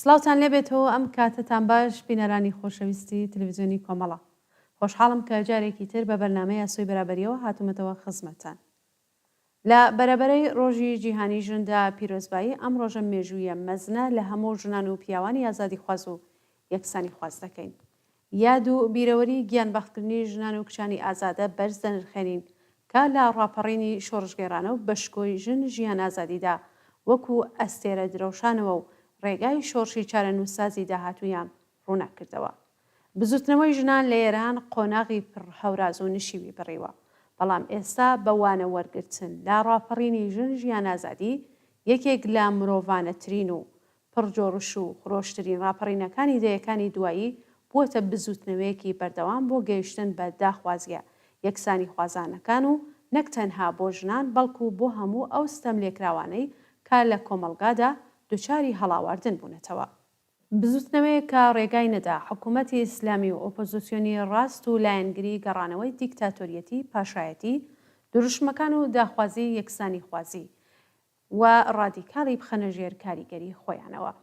سڵاوتان لێبێتەوە ئەم کاتتان باش بینەرانی خۆشەویستی تەلەڤیزیۆنی کۆمەڵە. خۆشحاڵم کە جارێکی تر بە بەرنامەی یاسۆی بەرابەریەوە هاتوومەتەوە خزمەتتان. لە بەرەبەرەی ڕۆژی جیهانی ژندا پیرۆزبایی ئەم ڕۆژە مێژوویە مەزنە لە هەموو ژنان و پیاوانی ئازادی خواز و یەکسانی خواز دەکەین. یاد و بیرەوەری گیانبەختکردنی ژنان و کچانی ئازادە بەرز دەنرخێنین کە لە ڕاپەڕینی شۆڕژگێڕانە و بەشکۆی ژن ژیان ئازادیدا وەکو ئەستێرە درەوشانەوە و ڕێگای شۆڕشی چارەنووسازی داهاتوویان ڕووناکردەوە. بزوتنەوەی ژنان لە ئێران قۆناغی پڕ هەوراز و نشیوی بڕیوە. بەڵام ئێستا بەوانە وەرگرتن لە ڕاپەڕینی ژن ژیان ئازادی یەکێک لە مرۆڤانەترین و پڕجۆڕش و خرۆشترین ڕاپەڕینەکانی دەیەکانی دوایی بووەتە بزوتنەوەیەکی بەردەوام بۆ گەیشتن بە داخوازیە یەکسانی خوازانەکان و نەک تەنها بۆ ژنان بەڵکو بۆ هەموو ئەو ستەم لێکراوانەی کە لە کۆمەلگادا دووچاری هەڵاواردن بوونەتەوە. بزوتنەوەی کە ڕێگای نەدا حکوومەتی ئیسلامی و ئۆپۆزیسیۆنی ڕاست و لایەنگری گەڕانەوەی دیکتاتۆریەتی پاشایەتی دروشمەکان و داخوازی یەکسانی خوازی و ڕادیکاڵی بخەنەژێر کاریگەری خۆیانەوە.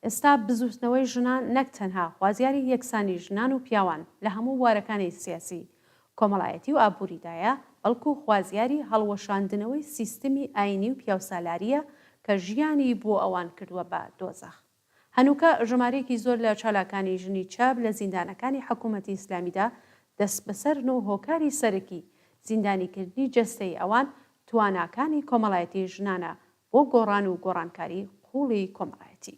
ئێستا بزوتنەوەی ژنان نەک تەنها خوازیاری یەکسانی ژنان و پیاوان لە هەموو بوارەکانی سیاسی کۆمەڵایەتی و ئابووریدایە بەڵکو خوازیاری هەڵوەشاندنەوەی سیستمی ئاینی و پیاوسالاریە کە ژیانی بۆ ئەوان کردووە بە دۆزەخ. هەنووکە ژمارەیەکی زۆر لە چالاکانی ژنی چاپ لە زیندانەکانی حکوومەتی ئیسلامیدا دەست بەسەر و هۆکاری سەرەکی زیندانیکردنی جەستەی ئەوان تواناکانی کۆمەڵایەتی ژنانە بۆ گۆڕان و گۆڕانکاری قوڵی کۆمەڵایەتی.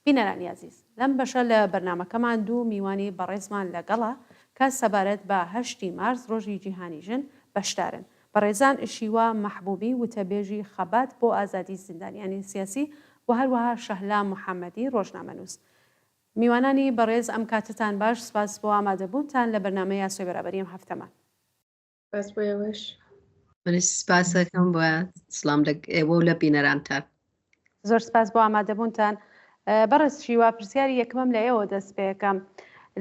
بینەرانی عەزیز، لەم بەشە لە بەرنامەکەمان دوو میوانی بەڕێزمان لەگەڵە کە سەبارەت بە 8 مارس ڕۆژی جیهانی ژن بەشدارن. بەڕێزان شیوا مەحبوبی وتەبێژی خەبات بۆ ئازادی زیندانیانی سیاسی و هەروەها شەهلا محەممەدی ڕۆژنامەنووس. میوانانی بەڕێز ئەم کاتتان باش، سپاس بۆ ئامادەبوونتان لە بەرنامەی یاسۆی بەرابەری ئەم هەفتەمان. بەس بۆیەوەش منش سپاسەکەم بۆ سڵام ئێوە و لە بینەرانتان. زۆر سپاس بۆ ئامادەبوونتان. بەڕێز شیوا پرسیاری یەکمەم لە ئێوە دەست پێەکەم.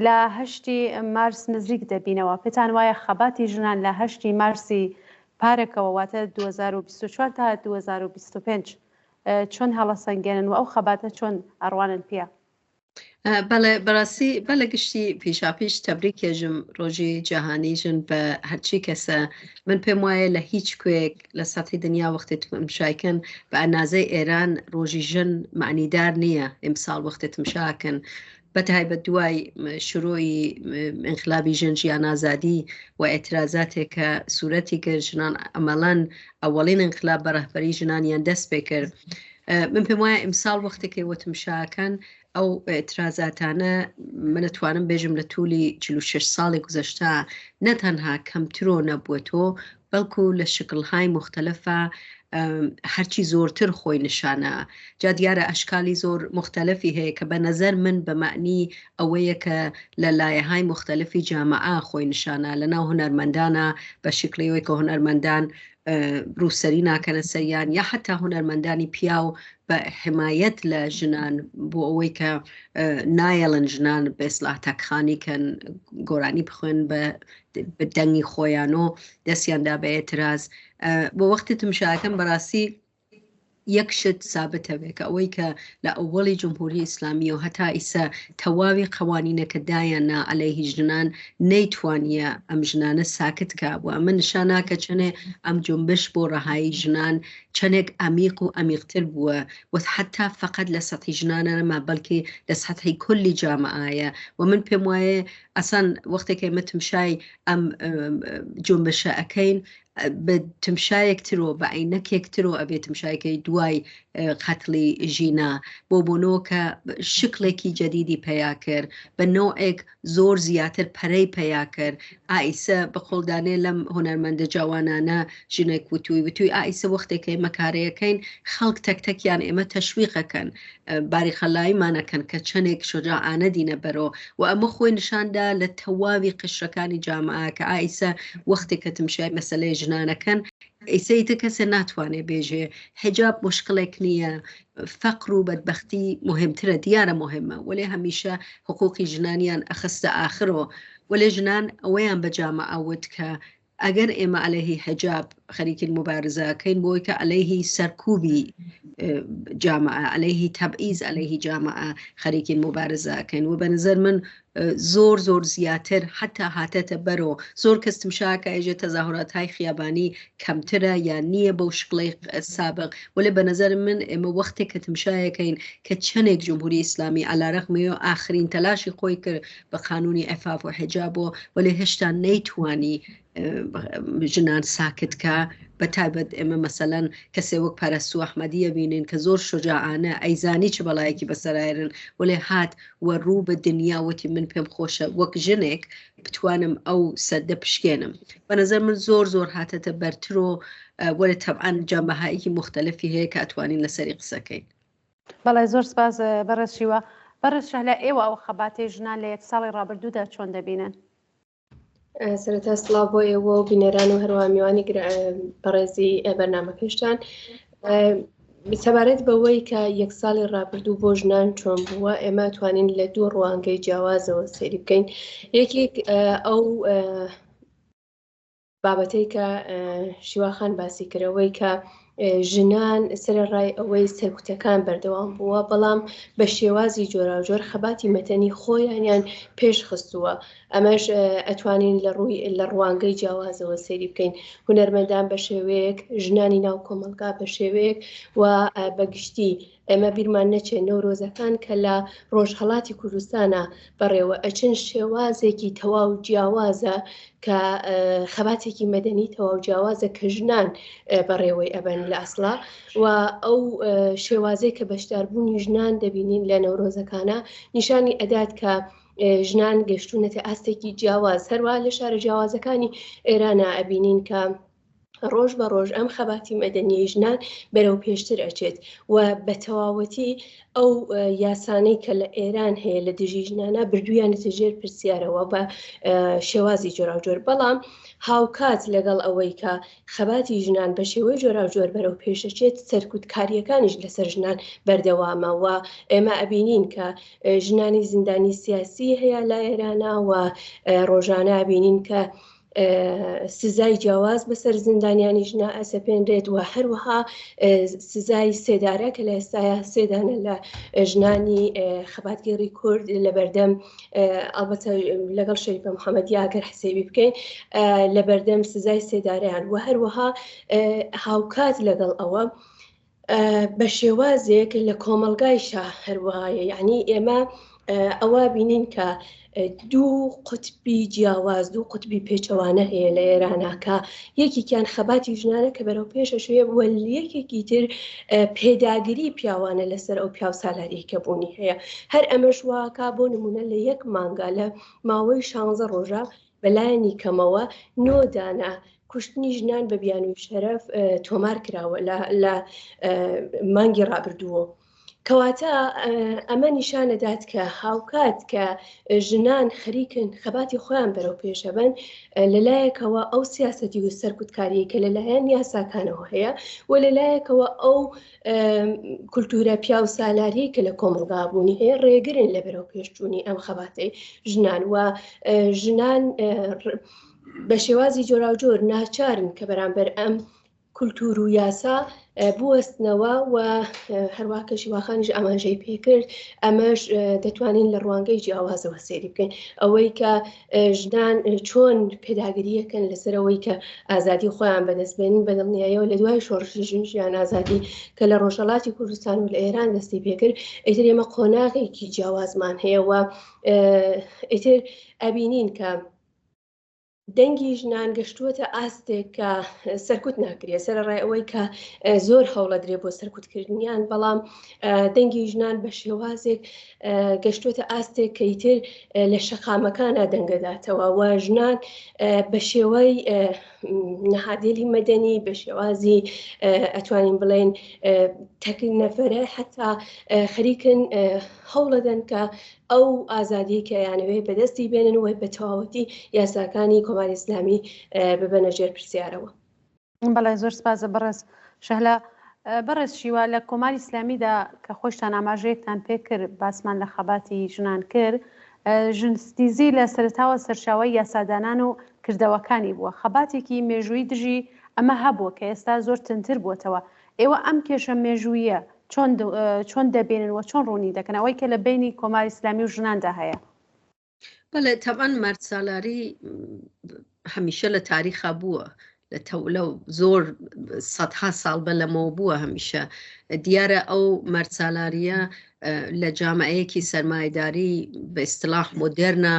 لە 8 مارس نزیک دەبینەوە، پێتان وایە خەباتی ژنان لە 8 مارسی پارێکەوە واتە 2024 تا 2025 چۆن هەڵەسەنگێنن و ئەو خەباتە چۆن ئەڕوانن پێ؟ بەڵێ بەڕاستی بەلە گشتی پیشاپیش تەبریکێژم ڕۆژی جیهانی ژن بە هەرچی کەسە. من پێم وایە لە هیچ کوێک لە سەتحی دنیا وەختێت مشایکن بە ئەنازەی ئێران ڕۆژی ژن معنیدار نییە ئیمساڵ وەختێت مشاکن بەتای بە دوای شروعی انقلابی ژن ژیان ئازادی و ئێترازاتێک کە سوورەتی کرد ژنان ئەمەڵەن ئەوەڵین انقلاب بە ڕەهبەری ژنانیان دەست پێ کرد. من پێم وایە ئیمساڵ وەختێکی وتمشاکەن ئەو ئێترازاتانە منەتوانم بێژم لە توولی 46 ساڵی گوزەشتا نەتەنها کەمترۆ نەبووەتەوە بەڵکو لە شکلهای مختلفە هەرچی زۆرتر خۆی نیشانە. جا دیارە ئەشکالی زۆر مختلفی هەیە کە بە نەزەر من بە معنی ئەوەیە کە لە لایەهای مختلفی جامعە خۆی نیشانە. لەناو هونەرمەندانە بە شکلەوەی کە هونەرمەندان ڕووسەری ناکەنە سەریان یا حتا هونەرمەندانی پیاو بە حمایەت لە ژنان بۆ ئەوەی کە نایەڵن ژنان بە ئیسلاح تەکخانی کەن گۆرانی بخوێن بە دەنگی خۆیان و دەستیاندا بە ئێتراز. بۆ وەختی تمشاکەم بەڕاستی یەک شت سابتەوێت کە ئەوەی کە لە ئەوڵی جمهوری ئیسلامی و هەتا ئیسا تەواوی قوانینەکە دایاننا عەلەیهی ژنان نەیتوانیە ئەم ژنانە ساکت کا بووە. ئەمە نیشاناکە چنێ ئەم جنبش بۆ ڕەهایی ژنان چەندێک ئەمیق و ئەمیقتر بووە و حتا فقط لە سەتحی ژنانە نەما بەڵکی لە سەتحی کولی جامعایە. و من پێم وایە ئەسان وەختێکی ئێمە تمشای ئەم جنبشە ئەەکەین بە تمشایەکترۆ بە عینەکێکترۆ ئەبێ تمشایەکەی دوای قەتڵی ژینا بۆ بۆنەوە کە شکلێکی جەدیدی پەیا کرد بە نۆعێک زۆر زیاتر پەرەی پەیا کرد. ئایسە بە خۆڵدانێ لەم هونەرمەندە جوانانە ژنێک وتووی ئایسە وەختێکی مەکارەیەکەین خەڵک تەکتەکیان ئێمە تەشویقەکەن باری خەلاییمانەکەن کە چەندێک شجاعانە دینە بەرۆ و ئەمە خۆی نیشاندا لە تەواوی قشرەکانی جامعە کە ئایسە وەختێک کە تمشای مەسەلەی ژنانەکەن ئیسەیتە کەسە ناتوانێ بێژێ حجاب مشکلێک نییە، فەقر و بەدبەختی مهمترە، دیارە مهمە وەلێ هەمیشە حقوقی ژنانیان ئەخستە ئاخرەوە وەلێ ژنان ئەوەیان بە جامعە وت کە ئەگەر ئێمە عەلەیهی حجاب خەریکی مبارزەکەین بۆی کە عەلەیهی سەرکوبی جامعة، عليه تبعیض عليه جامعة خەریکی مبارزەکەن و بەنظر من زۆر زیاتر حتا هاتەتە بەرەوە زۆر کەس تمشاکە ئێژێ تەظاهوراتهای خیابانی کەمترە یان نییە بەو شکڵەی سابق ولی بەنظر من ئێمە وەختێک کە تمشایەکەین کە چەندێک جمهوری ئیسلامی علیرغمی ئاخرین تەلاشی خۆی کرد بە قانونی عفاف و حجاب ولی هێشتا نەیتوانی ژنان ساکتکە بەتایبەت ئێمە مەسەلەن کەسێ وەک پەرستوو ئەحمەدیە بینین کە زۆر شجاعانە ئەیزانی چ بەڵایەکی بەسەرایرن ولی هات و ڕوو بە دنیاوەتی من پێم خۆشە وەک ژنێک بتوانم ئەو سەدە پشکێنم بەنظر من زۆر هاتەتە بەرتر و وەرە تەبعاً جامەهایەکی مختلفی هەیە کە ئەتوانین لەسەری قسەکەین. بەڵێ زۆر سپاس بەڕێزشیوە. بەڕێز شەهلا ئێوە ئەو خەباتەی ژنان لە 1 ساڵی ڕابردوودا چۆن دەبینن؟ سەرەتا سڵاو بۆ ئێوە و بینەران و هەروە میوانی بەڕێزی بەرنامەکەشتان. سەبارەت بەوەی کە 1 ساڵی ڕابردوو بۆ ژنان چۆن بووە ئێمە توانین لە 2 ڕوانگەی جیاوازەوە سێری بکەین. یەکێک ئەو بابەتەی کە شیواخان باسی کردەوەی کە ژنان سەرڕای ئەوەی سەرکوتەکان بەردەوام بووە بەڵام بە شێوازی جۆراوجۆر خەباتی مەتەنی خۆیانیان پێش خستووە. ئەمەش ئەتوانین لە ڕوانگەی جیاوازەوە سێری بکەین. هونەرمەندان بە شێوەیەک، ژنانی ناو کۆمەلگا بە شێوەیەک و بەگشتی ئێمە بیرمان نەچێت نەورۆزەکان کە لە ڕۆژهەڵاتی کوردستانە بەڕێوە ئەچن شێوازێکی تەواو جیاوازە کە خەباتێکی مەدەنی تەواو جیاوازە کە ژنان بەڕێوەی ئەبەن لە ئەسڵا و ئەو شێوازەی کە بەشداربوونی ژنان دەبینین لە نەورۆزەکانە نیشانی ئەدات کە ژنان گەشتونەتە ئاستێکی جیاواز هەروە لە شارە جیاوازەکانی ئێرانە ئەبینین کە ڕۆژ بە ڕۆژ ئەم خەباتی مەدەنی ژنان بەرەو پێشتر ئەچێت و بە تەواوەتی ئەو یاسانەی کە لە ئێران هەیە لە دژی ژنانە بردوویانەتە ژێر پرسیارەوە بە شێوازی جۆراوجۆر بەڵام هاوکات لەگەڵ ئەوەی کە خەباتی ژنان بە شێوەی جۆراوجۆر بەرەو پێشەچێت سەرکوتکاریەکانیش لەسەر ژنان بەردەوامە و ئێمە ئەبینین کە ژنانی زیندانی سیاسی هەیە لە ئێرانە و ڕۆژانە ئەبینین کە سزای جیاواز بەسەر زیندانیانی ژنا ئەسەپێنرێت و هەروەها سزای سێدارە کە لە ئێستاە سێدانە لە ژنانی خەباتگەری کورد لە بەردەم ئەڵبەتە لەگەڵ شەریفە محەممەدی ئاگەر حسێبی بکەین لە بەردەم سزای سێداریان و هەروەها هاوکات لەگەڵ ئەوە بە شێوازێک لە کۆمەلگایشە هەروەهایە یعنی ئێمە ئەوە بینین کە دوو قوتبی جیاواز دوو قوتبی پێچەوانە هەیە لە ئێراناکە یەکێکیان خەباتی ژنانە کە بەرەو پێشە شوێ وە یەکێکی تر پێداگیری پیاوانە لەسەر ئەو پیاو سالارێکە بوونی هەیە هەر ئەمەش واکە بۆ نمونە لە 1 مانگە لە ماوەی 16 ڕۆژە بەلایەنی کەمەوە 9 دانە کوشتنی ژنان بە بیان و شەرەف تۆمار کراوە لە مانگی ڕابردووە. کەواتە ئەمە نیشانەدات کە هاوکات کە ژنان خەریکن خەباتی خۆیان بەرەو پێشەبن لەلایەکەوە ئەو سیاسەتی و سەرکوتکاری کە لەلایەن یاساکانەوە هەیە و لەلایەکەوە ئەو کولتورە پیاو سالاری کە لە کۆمەلگابوونی هەیە ڕێگرن لە بەرەو پێشچوونی ئەم خەباتەی ژنان و ژنان بە شێوازی جۆراوجۆر ناچارن کە بەرامبەر ئەم کولتور و یاسا بوەستنەوە و هەروواکە شیواخانیش ئاماژەی پێکرد ئەمەش دەتوانین لە ڕوانگەی جیاوازەوە سێری بکەین ئەوەی کە ژنان چۆن پێداگریەکەن لەسەرەوەی کە ئازادی خۆیان بەدەستبێنین بەدڵنیایەوە لە دوای شۆڕشی ژنیان ئازادی کە لە ڕۆژهەڵاتی کوردستان و لە ئێران دەستی پێکرد ئیتر ئێمە قۆناغێکی جیاوازمان هەیە و ئیتر ئەبینین کە دەنگی ژنان گەشتووەتە ئاستێک کە سەرکوت ناکرێت سەرڕای ئەوەی کە زۆر هەوڵە درێ بۆ سەرکوتکردنیان بەڵام دەنگی ژنان بە شێوازێک گەشتووەتە ئاستێک کە ئیتر لە شەقامەکانە دەنگەداتەوە و ژنان بە شێوەی نەهادێلی مەدەنی بە شێوازی ئەتوانین بڵێن تەکل نەفەرە حتا خەریکن هەوڵەدەن کە ئەو ئازادی کە یانەوێ بەدەستی بێنن و بە تەواوەتی یاساکانی کۆماری ئیسلامی ببەنە ژێر پرسیارەوە. بەڵێ زۆر سپاسە بەڕێز شەهلا. بەڕێز شیوا لە کۆماری ئیسلامیدا کە خۆشتان ئاماژەیەکتان پێ کرد باسمان لە خەباتی ژنان کرد ژنستیزی لە سەرتاوە سەرچاوی یاسادانان و کردەوەکانی بووە خەباتێکی مێژووی دژی ئەمە هەبووە کە ئێستا زۆر تندتر بووتەوە ئێوە ئەم کێشە مێژوویە چۆن دەبێنن و چۆن ڕوونی دەکەن ئەوەی کە لە بینی کۆماری ئیسلامی و ژناندا هەیە؟ بەڵێ تەبەن مەردسالاری هەمیشە لە تاریخا بووە لە زۆر سەدها ساڵ بە لەمەوە بووە هەمیشە دیارە ئەو مەردسالاریە لە جامعەیەکی سەرمایه‌داری بە ئیستلاح مۆدێرنە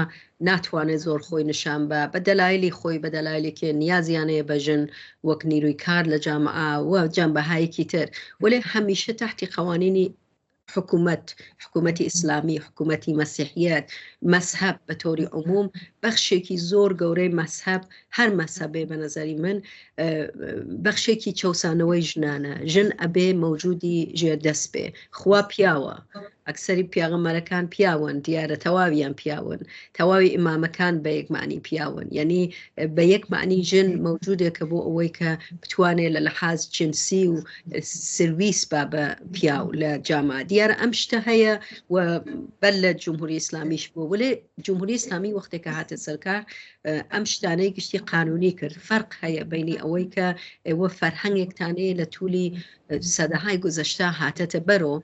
ناتوانێت زۆر خۆی نیشان بە دەلایلی خۆی بە دەلایلێکی نیازیانەیە بەژن وەک نیروی کار لە جامعە و جەنبەهایەکی تر وەلێ هەمیشە تحتی قوانینی حکوومەتی ئیسلامی حکوومەتی مەسیحیەت مەسحەب بە تۆری عموم بەخشێکی زۆر گەورەی مەسحەب هەر مەسحەبێ بە نەزەری من بەخشێکی چەوسانەوەی ژنانە ژن ئەبێ مەوجودی ژێردەست بێ خوا پیاوە ئەکسەری پیاغەمبەرەکان پیاون دیارە تەواویان پیاون تەواوی ئیمامەکان بە یەک معنی پیاون یعنی بە یەک معنی ژن مەوجودێکە بۆ ئەوەی کە بتوانێت لە لەحاز جنسی و سرویس بە پیاو لە جامعە دیارە ئەم شتە هەیە و بەل لە جمهوری ئیسلامیش بوو ولی جمهوری ئیسلامی وەختێکە هاتە سەرکار ئەم شتانەی گشتی قانونی کرد فەرق هەیە بینی ئەوەی کە ئێوە فەرهەنگێکتانەیە لە توولی سەدەهای گوزەشتا هاتەتە بەرۆ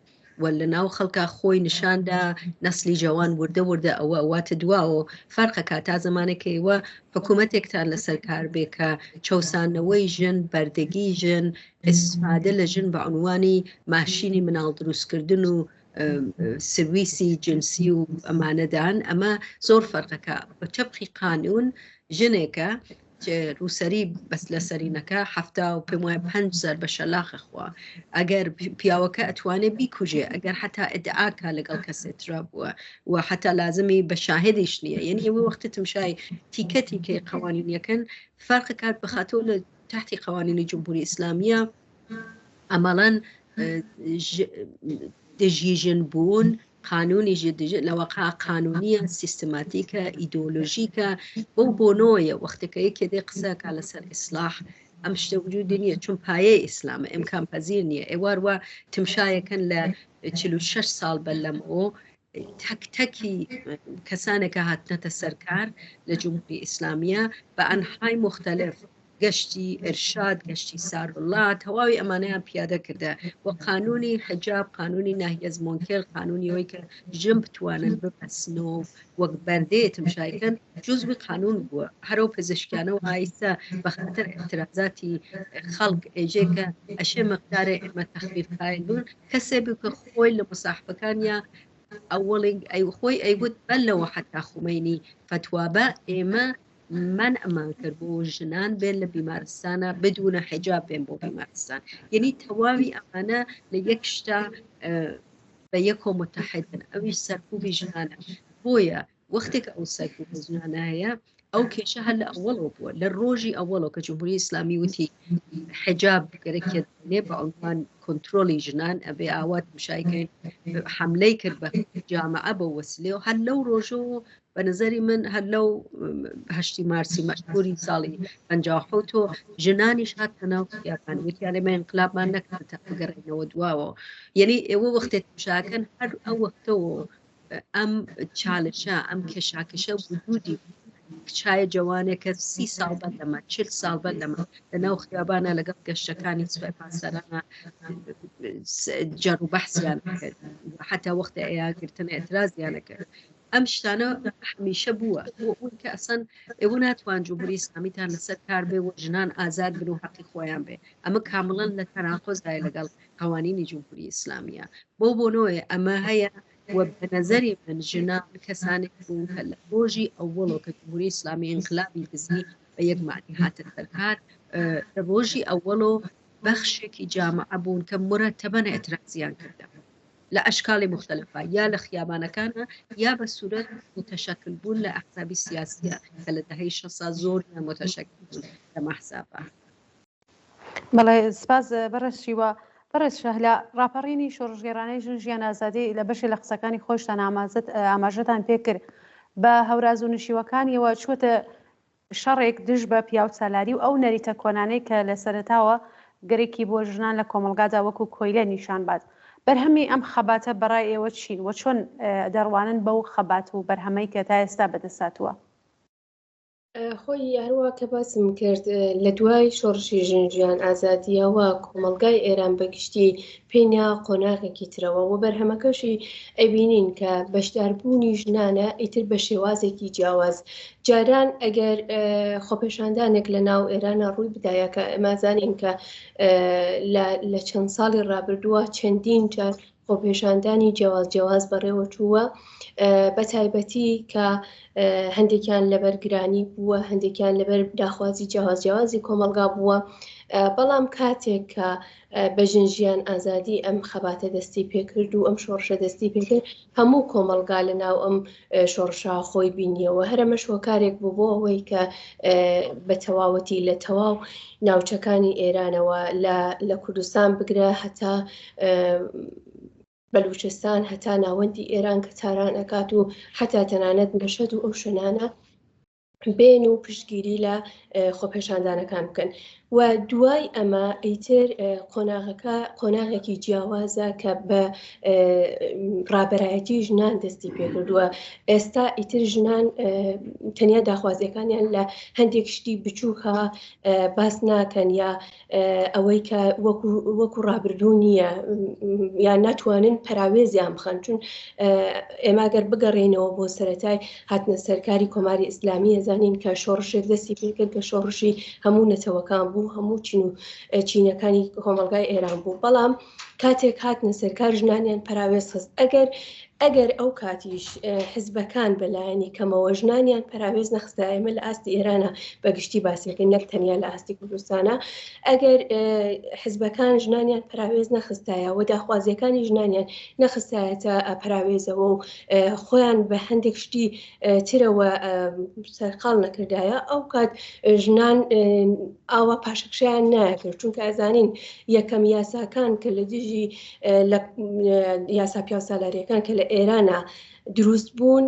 و لە ناو خەڵکا خۆی نیشاندا نەسلی جوان وردە ئەوە ئەواتە دواوە فەرقەکە تا زمانێکەوە حکوومەتێکتان لەسەر کار بێ کە چەوسانەوەی ژن بەردەگی ژن ئستفادە لە ژن بە عنوانی ماشینی مناڵ دروستکردن و سرویسی جنسی و ئەمانەدان ئەمە زۆر فەرقەکە بە تەبقی قانون ژنێکە رووسری بەس لە سەرینەکە هەفتا و پێم وایە 5,000 بە شەلاخەخوا ئەگەر پیاوەکە ئەتوانێت بیکوژێ ئەگەر حتا ئەدعاکە لەگەڵ کەسێترا بووە و حتا لازمی بە شاهدیش نییە یعنی ئەوە وەختتم شای تیکەتی کە قوانینیەکەن فەرقەکات بەخاتەوە لە تحتی قوانینی جمهوری ئیسلامیە ئەمەڵەن دژیژن بوون قانونی لەوەقع قانونیە سیستماتیکە ئیدۆلۆژیکە بۆ نۆیە وەختەکە یەکێ دێ قسەکە لەسەر ئیسلاح ئەم شتە وجودی نییە چون پایەی ئیسلامە ئیمکان پەزیر نییە ئێواروا تمشایەکەن لە 46 ساڵ بەلەمەوە تەکی کەسانێکە هاتنەتە سەرکار لە جمهوری ئیسلامیە بە ئەنحای مختلف گەشتی ئێرشاد گەشتی ساروڵات تەواوی ئەمانەیان پیادە کردە و قانونی حجاب قانونی ناهیە مۆنکر قانونی ئەوەی کە ژن بتوانن بپەسنەوە وەک بەردەیەتم شایکەن جزوی قانون بووە هەرو پزیشکیانە و ئایستا بەخاطر اعتراضاتی خەڵک ئێجێکە ئەشێ مقدارێ ئێمە تەخفیفکاری بوون کەسێ بکە خۆی لە مصاحبەکانیا ئەوڵی خۆی ئەیگوت بەلەوە حتا خومینی فتوابە ئێمە من ئەمان کرد بۆ ژنان بێن لە بیمارستانە بدونە حجاب بێن بۆ بیمارستان یعنی تەواوی ئەمانە لە یەک شتا بە یەکۆ متحدن ئەویش سەرکوبی ژنانە بۆیە وەختێک ئەو سەرکوبی ژنانە هەیە ئەو کێشە هەر لە ئەوڵەوە بووە لە ڕۆژی ئەوڵەوە کە جمهوری ئیسلامی وتی حجاب گەرەکێت نێ بە عنوان کۆنترۆلی ژنان ئەبێ ئاوات مشایکەین حملەی کرد بە جامعە بە وەسیلێ و هەر لەو ڕۆژەوە بە نظری من هەر لەو 8 مارسی مەشهوری ساڵی 57 ژنانیش هاتە ناو خیابان وتیانێ مە انقلابمان نەکردە ئەگەڕێنەوە دواوە یعنی ئێوە وەختێک مشاکەن هەر ئەو وەختەوە ئەم چالشە ئەم کێشاکەشە وجودی کچایە جوانێکە 30 ساڵ بەلەمە 40 ساڵ بەلەمە لە ناو خیابانە لەگەڵ گەشتەکانی سوپای پاسەرانە جەڕ و بەحسیان کرد حتا وەختە ئەیاگرتن ئێترازیانە کرد ئەم شتانە هەمیشە بووە ئەوەی کە ئەسەن ئێوە ناتوان جمهوری ئیسلامیتان لەسەر کار بێ و ژنان ئازاد بن و حەقی خۆیان بێ ئەمە کامڵەن لە تەناقۆزدای لەگەڵ قوانینی جمهوری ئیسلامیە بۆنەوەی ئەمە هەیە و بە نظری من ژنان کەسانێک بوون کە لە ڕۆژی ئەوڵەوە کە جمهوری ئیسلامی انقلابی دزنی بە یەک معنی هاتە سەرکار لە ڕۆژی ئەوڵەوە بەخشێکی جامعە بوون کە مرەتەبەن ئێترازیان کردە لە ئەشکالی مختلفە یا لە خیابانەکانە یا بە سوورەت متشکل بوون لە ئەحزابی سیاسیە کە لە دەهەی 60 زۆر متشکل بوون لە مەحزابە. بەڵێ سپاس بەڕێزشیوە بەڕێزشە لە ڕاپەڕینی شۆڕژگێڕانەی ژن ژیان ئازادی لە بەشی لە قسەکانی خۆشتان ئاماژەتان پێکرد بە هەوراز و نشیوەکانیەوە چوەتە شەڕێک دژ بە پیاو سالاری و ئەو نەریتە کۆنانەی کە لە سەرەتاوە گەرێکی بۆ ژنان لە کۆمەلگادا وەکو کۆیلە نیشان بات بەرهەمی ئەم خەباتە بەڕای ئێوە چین و چۆن دەڕوانن بەو خەبات و بەرهەمەی کە تا ئێستا بەدەساتووە؟ خۆی هەروە کە باسم کرد لە دوای شۆڕشی ژنجیان ئازادیەوە کۆمەلگای ئێران بەگشتی پێینیا قۆناغێکی ترەوە و بەرهەمەکەشی ئەبینین کە بەشداربوونی ژنانە ئیتر بە شێوازێکی جیاواز جاران ئەگەر خۆپێشاندانێک لە ناو ئێرانە ڕووی بدایە کە ئەمازانین کە لە چەند ساڵی ڕابردووە چەندین جار خۆپێشاندانی جیاواز بەڕێوە چووە بە تایبەتی کە هەندێکیان لەبەر گرانی بووە هەندێکیان لەبەر داخوازی جیاوازی کۆمەلگا بووە بەڵام کاتێک کە بە ژنجیان ئازادی ئەم خەباتە دەستی پێکرد و ئەم شۆڕشە دەستی پێکرد هەموو کۆمەلگا لە ناو ئەم شۆڕشا خۆی بینیەوە هەرەمەش هۆکارێک بوو بۆ ئەوەی کە بە تەواوەتی لە تەواو ناوچەکانی ئێرانەوە لە کوردستان بگرە هەتا بەلوچستان هەتا ناوەندی ئێران کە تاران ئەکات و هەتا تەنانەت مەشەد و ئەو شوێنانە بێن و پشتگیری لە خۆپێشاندانەکان بکەن و دوای ئەمە ئیتر قۆناغێکی جیاوازە کە بە ڕابەرایەتی ژنان دەستی پێکردووە ئێستا ئیتر ژنان تەنیا داخوازیەکانیان لە هەندێک شتی بچووکە باس ناکەن یا ئەوەی کە وەکو ڕابردوو نییە یان ناتوانن پەراوێزیان بخەن چون ئێماگەر بگەڕێنەوە بۆ سەرەتای هاتنە سەرکاری کۆماری ئیسلامی ئەزانین کە شۆڕشێک دەستی پێکرد کە شۆڕشی هەموو نەتەوەکان بوو هەموو چینەکانی کۆمەلگای ئێران بوو بەڵام کاتێک هاتنە سەرکار ژنانیان پەراوێز خست ئەگەر ئەو کاتیش حزبەکان بەلایەنی کەمەوە ژنانیان پەراوێز نەخستە ئێمە لە ئاستی ئێرانە بەگشتی باسیەکەی نەک تەنیا لە ئاستی کوردستانە ئەگەر حزبەکان ژنانیان پەراوێز نەخستایە و داخوازیەکانی ژنانیان نەخستایەتە پەراوێزەوە و خۆیان بە هەندێک شتی ترەوە سەرقاڵ نەکردایە ئەو کات ژنان ئاوا پاشەکشیان ناکرد چونکە ئەزانین یەکەم یاساکان کە لە دژی یاسا پیاوسالاریەکان کە لە ئێرانە دروست بوون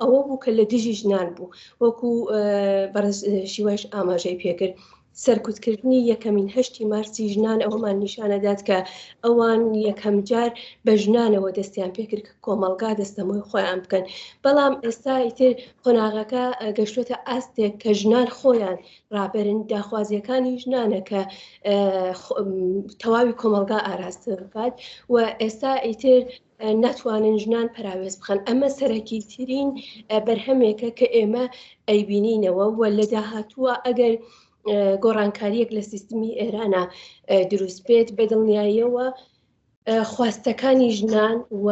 ئەوە بوو کە لە دژی ژنان بوو وەکو بەڕێز شیوەش ئاماژەی پێکرد سەرکوتکردنی یەکەمین هەشتی مارسی ژنان ئەوەمان نیشانەدات کە ئەوان یەکەم جار بە ژنانەوە دەستیان پێکرد کە کۆمەلگا دەستەمۆی خۆیان بکەن بەڵام ئێستا ئیتر قۆناغەکە گەشتوتە ئاستێک کە ژنان خۆیان ڕابرن داخوازیەکانی ژنانە کە تەواوی کۆمەلگا ئاراستە بکات و ئێستا ئیتر ناتوانن ژنان پەراوێز بخەن ئەمە سەرەکی ترین بەرهەمێکە کە ئێمە ئەیبینینەوە و لە داهاتووە ئەگەر گۆڕانکاریەک لە سیستمی ئێرانە دروست بێت بەدڵنیاییەوە خواستەکانی ژنان و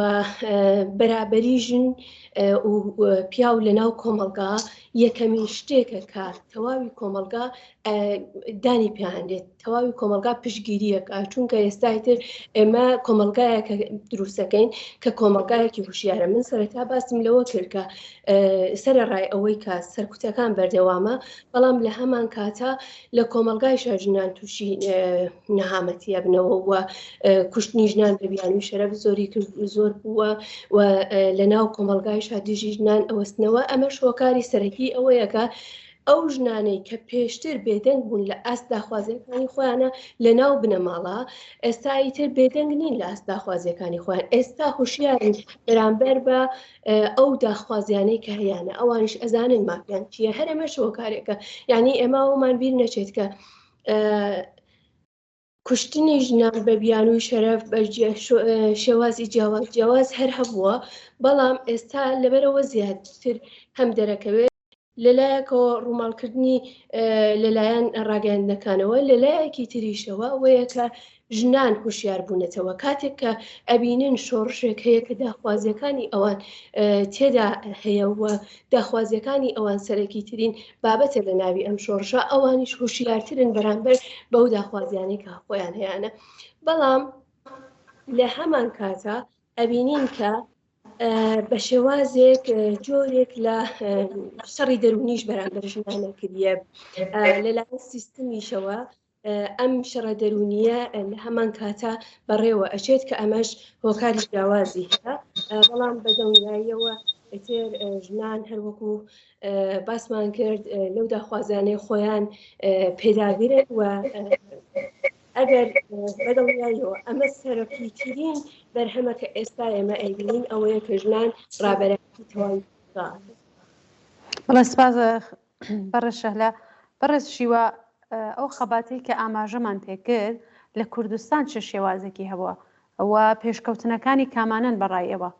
بەرابەری ژن و پیاو لە ناو کۆمەلگا یەکەمین شتێکە کە تەواوی کۆمەلگا دانی پێهاندێت تەواوی کۆمەلگا پشتگیریەکە چونکە ئێستایتر ئێمە کۆمەلگایەکە دروستەکەین کە کۆمەلگایەکی هوشیارە من سەرەتا باسم لەوە کرد کە سەرەڕای ئەوەی کە سەرکوتەکان بەردەوامە بەڵام لە هەمان کاتە لە کۆمەلگایشە ژنان تووشی نەهامەتیە بنەوە و کوشتنی ژنان بە بیانوی شەرەف زۆر بووە و لە ناو کۆمەلگایشە دژی ژنان ئەوەستنەوە ئەمە شۆکاری سەرەکی ئەوەیەکە ئەو ژنانەی کە پێشتر بێدەنگ بوون لە ئاست داخوازیەکانی خۆیانە لە ناو بنەماڵە ئێستا ئیتر بێدەنگ نین لە ئاست داخوازیەکانی خۆیان ئێستا هوشیارن بەرامبەر بە ئەو داخوازیانەی کە هەیەە ئەوانش ئەزانن مافیان چییە هەرەمە شۆکارێکە یعنی ئێمە ئەومان بیر نەچێت کە کوشتنی ژنان بە بیانووی شەرەف بە شێوازی جیاواز هەر هەبووە بەڵام ئێستا لەبەرەوە زیاتر هەم دەرەکەوێت لەلایەکەوە ڕووماڵکردنی لەلایەن ڕاگەیاندنەکانەوە لەلایەکی تریشەوە ئەوەیە کە ژنان هوشیار بوونەتەوە کاتێک کە ئەبینن شۆڕشێک هەیە کە داخوازیەکانی ئەوان تێدا هەیەوە داخوازیەکانی ئەوان سەرەکی ترین بابەتە لە ناوی ئەم شۆڕشە ئەوانیش هوشیارترن بەرامبەر بەو داخوازیانەی کە خۆیان هەیەە بەڵام لە هەمان کاتە ئەبینین کە بە شێوازێک جۆرێک لە شەڕی دەرونیش بەرامبەر ژنانە کردیە لەلایەن سیستمیشەوە ئەم شەڕە دەرونیە لە هەمان کاتە بەڕێوە ئەچێت کە ئەمەش هۆکاری جیاوازی هەیە بەڵام بەدڵنیاییەوە ئەتر ژنان هەروەکو باسمان کرد لەو داخوازانەی خۆیان پێداگرێت و ئەگەر بەدڵنیاییەوە ئەمە سەرەکی ترین بەرهەمە کە ئێستا ئێمە ئەیبینین ئەوەیە کە ژنان ڕابەرایەتی تەواوی بەڵێ سپاس بەڕێشەهلا بەڕێز شیوە ئەو خەباتەی کە ئاماژەمان پێکرد لە کوردستان چه شێوازێکی هەبووە ئەوە پێشکەوتنەکانی کامانن بەڕایەوە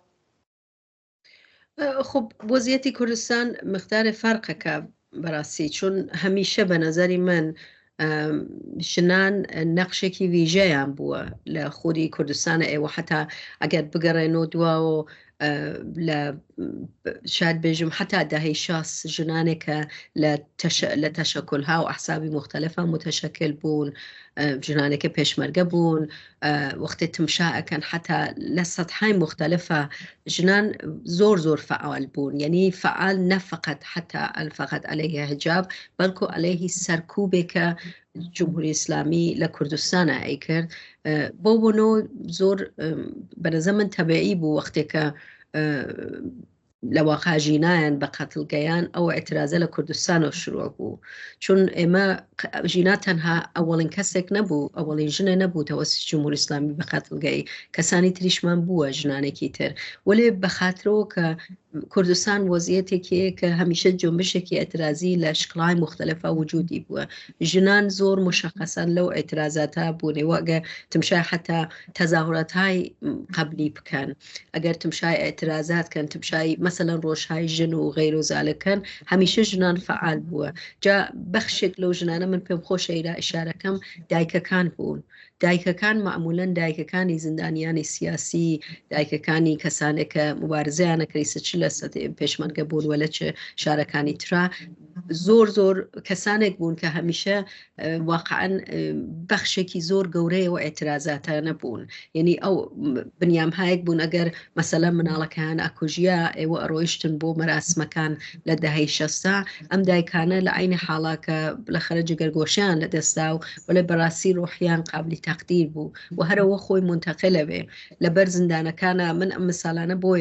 خب وەزیەتی کوردستان مقدار فەرقەکە بەڕاستی چون هەمیشە بە نەزەری من ژنان نەقشێکی ویژەیان بووە لە خودی کوردستانە ئێوە حتا ئەگەر بگەڕێنەوە دواوە لە شاید بێژم حتا داهەی شاست ژنانێکە لە تەشەکلها و ئەحسابی مختلفە متشکل بوون ژنانێکە پێشمەرگە بوون وەختی تمشا ئەکەن حتا لە سەدحای مختلفە ژنان زۆر فعال بوون یعنی فعال نەفقەت حتا فقط عەلەیهی حجاب بەڵکو عەلەیهی سەرکوبێکە جمهوری ئیسلامی لە کوردستانە ئەیکرد بۆ بوونەوە زۆر بەنظر من تەبیعی بوو وەختێکە لە واقع ژینایان بە قەتڵگەیان ئەو ئەترازە لە کوردستانەوە شروع بوو چون ئێمە ژینا تەنها ئەوەڵین کەسێک نەبوو ئەوەڵین ژنە نەبوو تەوەستی جمهوری ئیسلامی بە قەتڵگەی کەسانی تریشمان بووە ژنانێکی تر وەلێ بەخاترەوە کە کوردستان وەزیەتێکیە کە هەمیشە جنبشێکی ئەترازی لە شکڵای مختلفە وجودی بووە ژنان زۆر مشخصان لەو ئەترازاتە بوونەوە ئەگەر تمشای حتا تەظاهوراتهای قبلی بکەن ئەگەر تمشای ئەترازات کەن تمشای مثلا ڕۆژهای ژن و غەیر و زالەکەن هەمیشە ژنان فعال بووە جا بەخشێک لەو ژنانە من پێم خۆشە ئێرا ئیشارەکەم دایکەکان بوون دایکەکان معمولاً دایکەکانی زیندانیانی سیاسی دایکەکانی کەسانێکە مبارزەیانە کەیسە چ لە پێشمەرگە بوون وە لە چ شارەکانی ترا زۆر کەسانێک بوون کە هەمیشە واقعاً بەخشێکی زۆر گەورەیەوە ئێترازاتانە بوون یعنی ئەو بنیامهایەک بوون ئەگەر مەسەلەن مناڵەکان ئاکوژیا ئێوە ئەڕۆیشتن بۆ مەراسمەکان لە دەهەی شەستا ئەم دایکانە لە عینی حاڵاکە بالاخره جگەرگۆشیان لە دەستا و لە بەڕاستی ڕۆحیان قابلی تەقدیر بوو و هەرەوە خۆی منتەقلە بێ لەبەر زیندانەکانە من ئەم مثالانە بۆ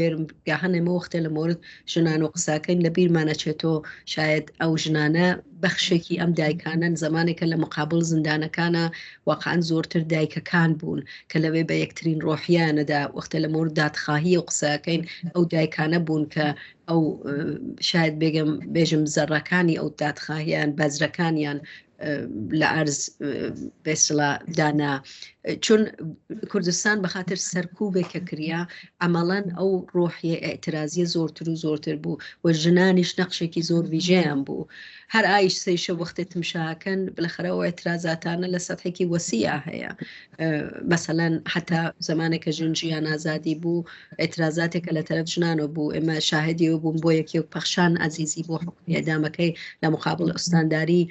گاهەنێمە وەختێ لە مورد ژنان و قساکەین لە بیرمانەچێتەوە شاید ئەو ژنانە بەخشێکی ئەم دایکانن زمانێکە لە مقابل زیندانەکانە واقعاً زۆرتر دایکەکان بوون کە لەوێ بە یەکترین ڕۆحیانەدا وەختە لە مورد دادخواهی و قساکەین ئەو دایکانە بوون کە ئەو شاید بێژم زەڕەکانی ئەو دادخواهیان بەزرەکانیان لە ئەرز بێسڵا دانا چون کوردستان بەخاتر سەرکوبێکە کریا ئەمەڵەن ئەو ڕۆحیە ئێترازیە زۆرتر و زۆرتر بوو و ژنانیش نەقشێکی زۆر ویژەیان بوو هەر ئایش سەیشە وەختێ تمشاکەن بلەخەرەوە ئێترازاتانە لە سەتحێکی وەسیع هەیە مەسەلەن حتا زمانێکە ژنجیان ئازادی بوو ئێترازاتێکە لە تەرەف ژنانەوە بوو ئێمە شاهدیەوە بوون بۆ یەکێک پەخشان عەزیزی بۆ حکومی ئەدامەکەی لە مقابل ئەستانداری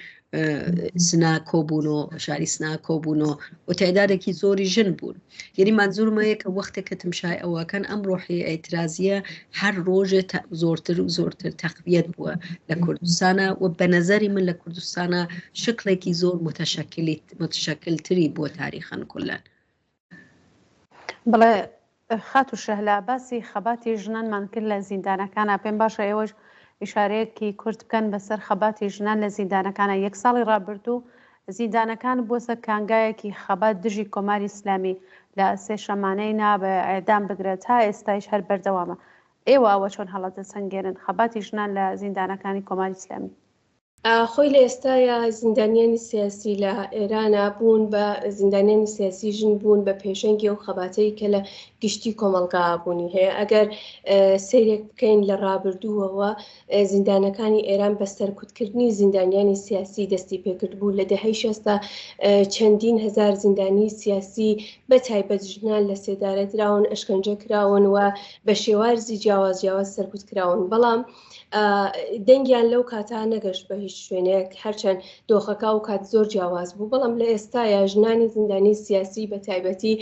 سنا کۆبوون و شاری سنا کۆبوون و تێدارێکی زۆری ژن بوون یعنی منزورمەیە کە وەختێکە تمشای ئەوەکەن ئەم ڕۆحی ئێترازیە هەر ڕۆژێ زۆرتر و زۆرتر تەقویەت بووە لە کوردستانە و بە نەزەری من لە کوردستانە شکلێکی زۆر متشکلتری بووە تاریخەن کولەن بڵێ خات و شەهلا باسی خەباتی ژنانمان کرد لە زیندانەکانە پێم باشە ئێوەش ئیشارەیەکی کورت بکەن بەسەر خەباتی ژنان لە زیندانەکانە یەک ساڵی ڕابردوو زیندانەکان بووە کانگایەکی خەبات دژی کۆماری ئیسلامی لە سێ شەمانەی نابە ئەعدام بگرێت تا ئێستایش هەر بەردەوامە ئێوە ئەوە چۆن هەڵەتە سەنگێنن خەباتی ژنان لە زیندانەکانی کۆماری ئیسلامی خۆی لە ئێستاە زیندانیانی سیاسی لە ئێرانە بوون بە زیندانیانی سیاسی ژن بوون بە پێشەنگی و خەباتەی کە لە گشتی کۆمەلگا بوونی هەیە ئەگەر سیرێک بکەین لە ڕابردووەوە زیندانەکانی ئێران بە سەرکوتکردنی زیندانیانی سیاسی دەستی پێکرد بوو لە دەهەی شەستا چەندین هزار زیندانی سیاسی بە تایبەت ژنان لە سێدارە دراون ئەشکەنجە کراون و بە شێوازی جیاواز سەرکوت کراون بەڵام دەنگیان لەو کاتا نەگەشت بە هیچ شوێنێک هەرچەند دۆخەکە و کات زۆر جیاواز بوو بەڵام لە ئێستاە ژنانی زیندانی سیاسی بە تایبەتی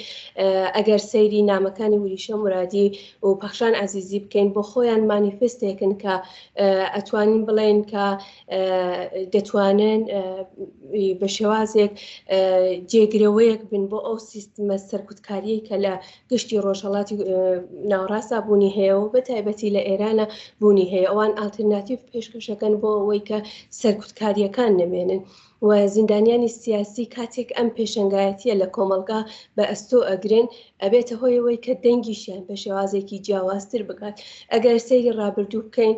ئەگەر سەیری نامەکانی وریشە مرادی و پەخشان عەزیزی بکەین بۆ خۆیان مانیفستێکن کە ئەتوانین بڵێن کە دەتوانن بە شێوازێک جێگرەوەیەک بن بۆ ئەو سیستمە سەرکوتکاریە کە لە گشتی ڕۆژهەڵاتی ناوڕاستە بوونی هەیە و بە تایبەتی لە ئێرانە بوونی هەیە ئەوان ئالترناتیڤ پێشکەشەکەن بۆ ئەوەی کە سەرکوتکاریەکان نەمێنن و زیندانیانی سیاسی کاتێک ئەم پێشنگایەتیە لە کۆمەلگا بە ئەستۆ ئەگرن ئەبێتە هۆیەوەی کە دەنگیشیان بە شێوازێکی جیاوازتر بکات. ئەگەر سەیری ڕابردوو بکەین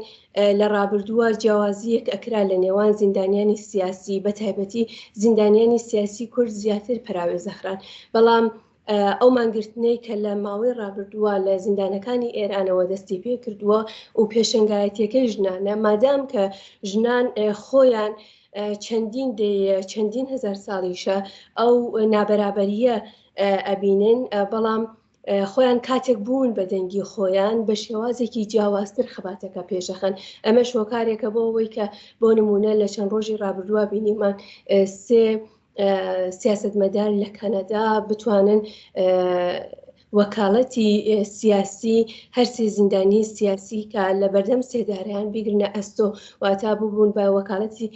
لە ڕابردووە جیاوازیەک ئەکرا لە نێوان زیندانیانی سیاسی بە تایبەتی زیندانیانی سیاسی کورد زیاتر پراوێزەخران، بەڵام ئەو مانگرتنەی کە لە ماوەی ڕابردووە لە زیندانەکانی ئێرانەوە دەستی پێ کردووە و پێشنگایەتیەکەی ژنانە، مادام کە ژنان خۆیان چەندین هزار ساڵیشە ئەو نابەرابەریە ئەبینن، بەڵام خۆیان کاتێک بوون بە دەنگی خۆیان بە شێوازێکی جیاوازتر خەباتەکە پێشەخەن. ئەمە شۆکارێکە بۆ ئەوەی کە بۆ نمونە لە چەند ڕۆژی ڕابردووە بینیمان سێ سیاستمەدار لە کەنەدا بتوانن وەکاڵەتی سیاسی هەرسێ زیندانی سیاسی کە لە بەردەم سێدارەیان بیگرنە ئەستۆ واتا ببوون بە وەکاڵەتی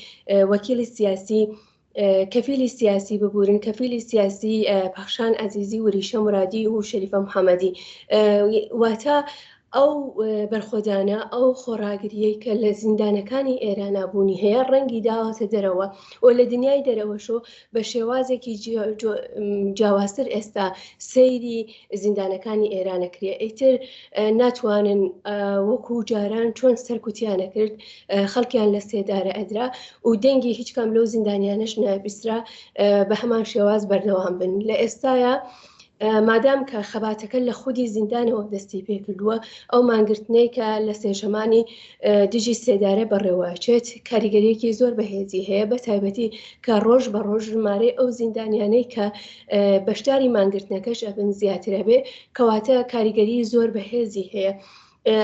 وەکیلی سیاسی کەفیلی سیاسی ببورن، کەفیلی سیاسی پەخشان عەزیزی و ریشە مرادی و شەریفە محەممەدی، واتە ئەو بەرخۆدانە ئەو خۆڕاگریەی کە لە زیندانەکانی ئێران بوونی هەیە ڕەنگی داواتە دەرەوە و لە دنیای دەرەوەشۆ بە شێوازێکی جیاوازتر ئێستا سەیری زیندانەکانی ئێرانەکرێ. ئیتر ناتوانن وەکو جاران چۆن سەرکوتیانە کرد خەڵکیان لە سێدارە ئەدرا و دەنگی هیچ کام لەو زیندانیانەش نابیسترا بە هەمان شێواز بەردەوام بن. لە ئێستاە مادام کە خەباتەکە لە خودی زیندانەوە دەستی پێ کردووە، ئەو مانگرتنەی کە لە سێژەمانی دژی سێدارە بەڕێوەچێت کاریگەریەکی زۆر بەهێزی هەیە، بە تایبەتی کە ڕۆژ بە ڕۆژ ژمارەی ئەو زیندانیانەی کە بەشداری مانگرتنەکەش ئەبن زیاترە بێ، کەواتە کاریگەری زۆر بەهێزی هەیە.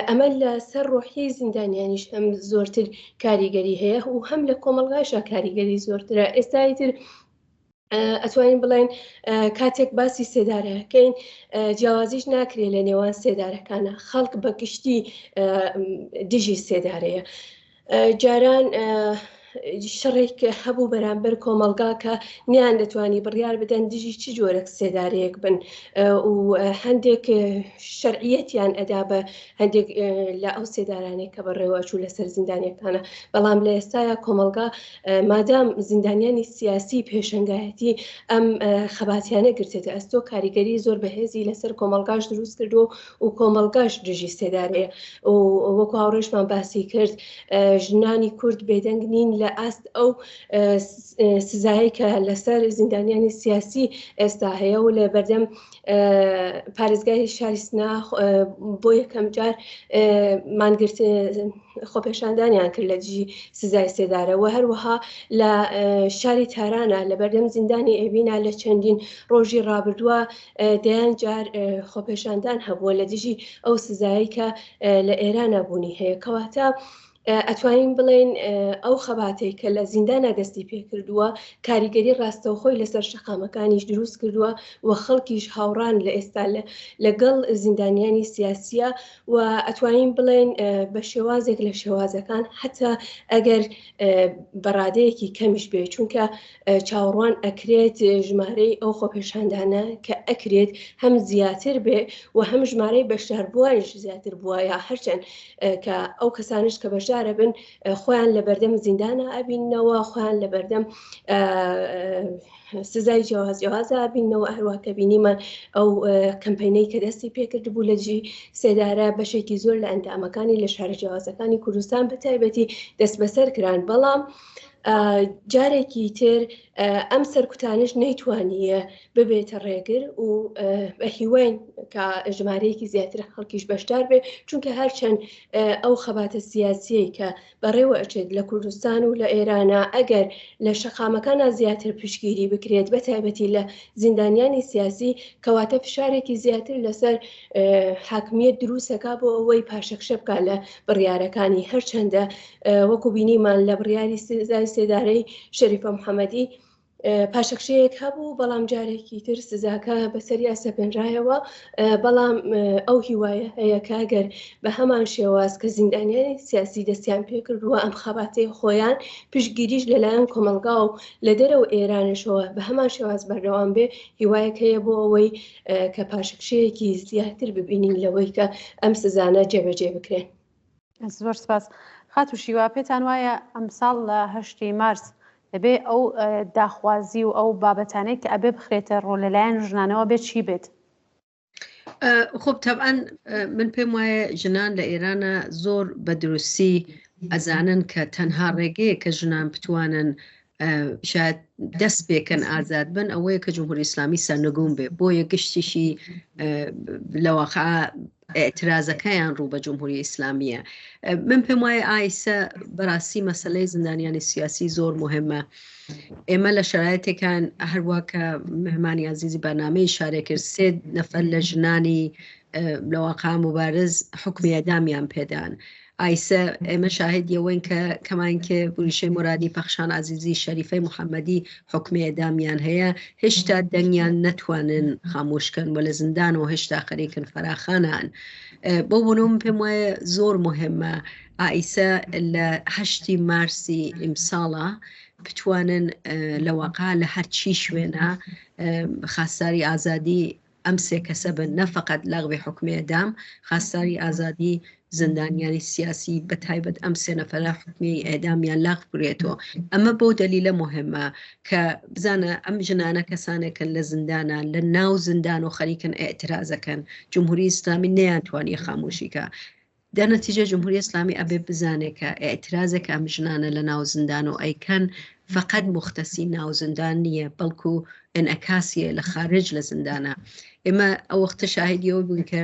ئەمە لە سەر ڕۆحیەی زیندانیانیش هەم زۆرتر کاریگەری هەیە و هەم لە کۆمەڵگاشە کاریگەری زۆرترە. ئێستایتر ئەتوانین بڵێن کاتێک باسی سێدارەکەین جیاوازیش ناکرێت لە نێوان سێدارەکانە، خەڵک بە گشتی دژی سێدارەیە. جاران شەڕێک هەبوو بەرامبەر کۆمەلگا کە نیان دەتوانی بڕیار بدەن دژی چ جۆرە سێدارەیەک بن و هەندێک شەرعیەتیان ئەدا بە هەندێک لە ئەو سێدارانەی کە بەڕێوەچوو لەسەر زیندانیەکانە، بەڵام لە ئێستاە کۆمەلگا مادام زیندانیانی سیاسی پێشنگایەتی ئەم خەباتیانە گرتێتە ئەستۆ کاریگەری زۆر بەهێزی لەسەر کۆمەلگاش دروست کردو و کۆمەلگاش دژی سێدارەیە و وەکو هاوڕێژمان باسی کرد ژنانی کورد بێدەنگ نین لە ئاست ئەو سزایی کە لەسەر زیندانیانی سیاسی ئێستا هەیە و لە بەردەم پارێزگای شاری سناخ بۆ یەکەم جار مانگرت خۆپێشاندانیان کرد لە دژی سزای سێدارە و هەروەها لە شاری تارانە لە بەردەم زیندانی ئێڤینا لە چەندین ڕۆژی ڕابردووە دەیان جار خۆپێشاندان هەبووە لە دژی ئەو سزایی کە لە ئێرانە بوونی هەیە. کەواتە ئەتوانین بڵێن ئەو خەباتەی کە لە زیندانە دەستی پێ کردووە کاریگەری ڕاستەوخۆی لەسەر شەقامەکانیش دروست کردووە و خەڵکیش هاوڕان لە ئێستا لەگەڵ زیندانیانی سیاسیە و ئەتوانین بڵێن بە شێوازێک لە شێوازەکان حتا ئەگەر بەڕادەیەکی کەمیش بێ، چونکە چاوەڕوان ئەکرێت ژمارەی ئەو خۆپێشاندانە کە ئەکرێت هەم زیاتر بێ و هەم ژمارەی بەشداربووانیش زیاتر بووە، یا هەرچەند کە ئەو کەسانش کە بەشدارە بن خۆیان لە بەردەم زیندانە ئەبینەوە، خۆیان لە بەردەم سزای جیاوازە ئەبینەوە. هەروە کە بینیمان ئەو کەمپەینەی کە دەستی پێکرد بوو لە دژی سێدارە بەشێکی زۆر لە ئەندامەکانی لە شارە جیاوازەکانی کوردستان بە تایبەتی دەست بەسەر کران، بەڵام جارێکی تر ئەم سەرکوتانش نەیتوانیە ببێتە ڕێگر و بە هیوین کە ژمارەیەکی زیاتر خەڵکیش بەشدار بێ، چونکە هەرچەند ئەو خەباتە سیاسیی کە بەڕێوە ئەچێت لە کوردستان و لە ئێرانە ئەگەر لە شەقامەکانە زیاتر پشگیری بکرێت بە تایبەتی لە زیندانیانی سیاسی، کەواتە فشارێکی زیاتر لەسەر حاکمیت دروستەکە بۆ ئەوەی پاشەکشە بکات لە بڕیارەکانی، هەرچەندە وەکو بینیمان لە بڕیاری سزای سێدارەی شەریفە محەممەدی پاشەکشەیەک هەبوو، بەڵام جارێکی تر سزاکە بەسەریا سەپێنرایەوە، بەڵام ئەو هیوایە هەیە کاگەر بە هەمان شێواز کە زیندانیانی سیاسی دەستیان پێ کردووە ئەم خەباتەی خۆیان پشگیریش لەلایەن کۆمەلگا و لە دەرەوە ئێرانشەوە بە هەمان شێواز بەردەوام بێ، هیوایەک هەیە بۆ ئەوەی کە پاشەکشەیەکی زیاتر ببینین لەوەی کە ئەم سزانە جێبەجێ بکرێن. زۆر سپاس. خات و شیوا پێتان وایە ئەمساڵ لە 8 مارس دەبێ ئەو داخوازی و ئەو بابەتانەی کە ئەبێ بخرێتە ڕۆ لەلایەن ژنانەوە بێت چی بێت؟ خب طبعا من پێم وایە ژنان لە ئێرانە زۆر بە دروستی ئەزانن کە تەنها ڕێگەیە کە ژنان بتوانن شاید دەست بێکەن ئازاد بن ئەوەیە کە جمهوری ئیسلامی سەرنگون بێ بۆیە گشتیشی لەواقع ئێترازەکەیان ڕوو بە جمهوری ئیسلامیە. من پێم وایە ئایسە بەڕاستی مەسەلەی زندانیانی سیاسی زۆر مهمە. ئێمە لە شرایطێکان هەروە کە مهمانی عزیزی بەنامەی شارێ کرد 3 نەفەر لە ژنانی لەواقع مبارز حکمی ئەدامیان پێدان. ئایسە ئێمە شاهدیەوەین کە کەمانکە بوریشەی مرادی پەخشان عزیزی شەریفەی محەممەدی حکمی ئەدامیان هەیە هێشتا دەنگیان نەتوانن خامۆشکەن و لە زندان و هێشتا خەریکن فراخانان. بۆ بوونم پێم وایە زۆر مهمە ئایسە لە 8 مارسی ئیمساڵە بتوانن لەواقع لە هەرچی شوێنە خاستاری ئازادی ئەم 3 کەسە بن نەفقەت لەغوی حکمی ئەدام خاستاری ئازادی زندانیانی سیاسی بە تایبەت ئەم 3 نەفەرە حکمی ئێدامیان لاغ بکرێتەوە. ئەمە بۆ دلیلە مهمە کە بزانە ئەم ژنانە کەسانێکن لە زندانە لە ناو زندان و خەریکن ئێترازەکەن جمهوری ئیسلامی نەیانتوانی خامۆشیکە. دەنەتیجە جمهوری ئیسلامی ئەبێ بزانێت کە ئێترازێک ئەم ژنانە لە ناو زندان و ئەیکەن فقط مختصی ناو زندان نییە بەڵکو ئەنعکاسیە لە خارج لە زندانە. ئێمە ئەو وەختە شاهدیەوە بوون کە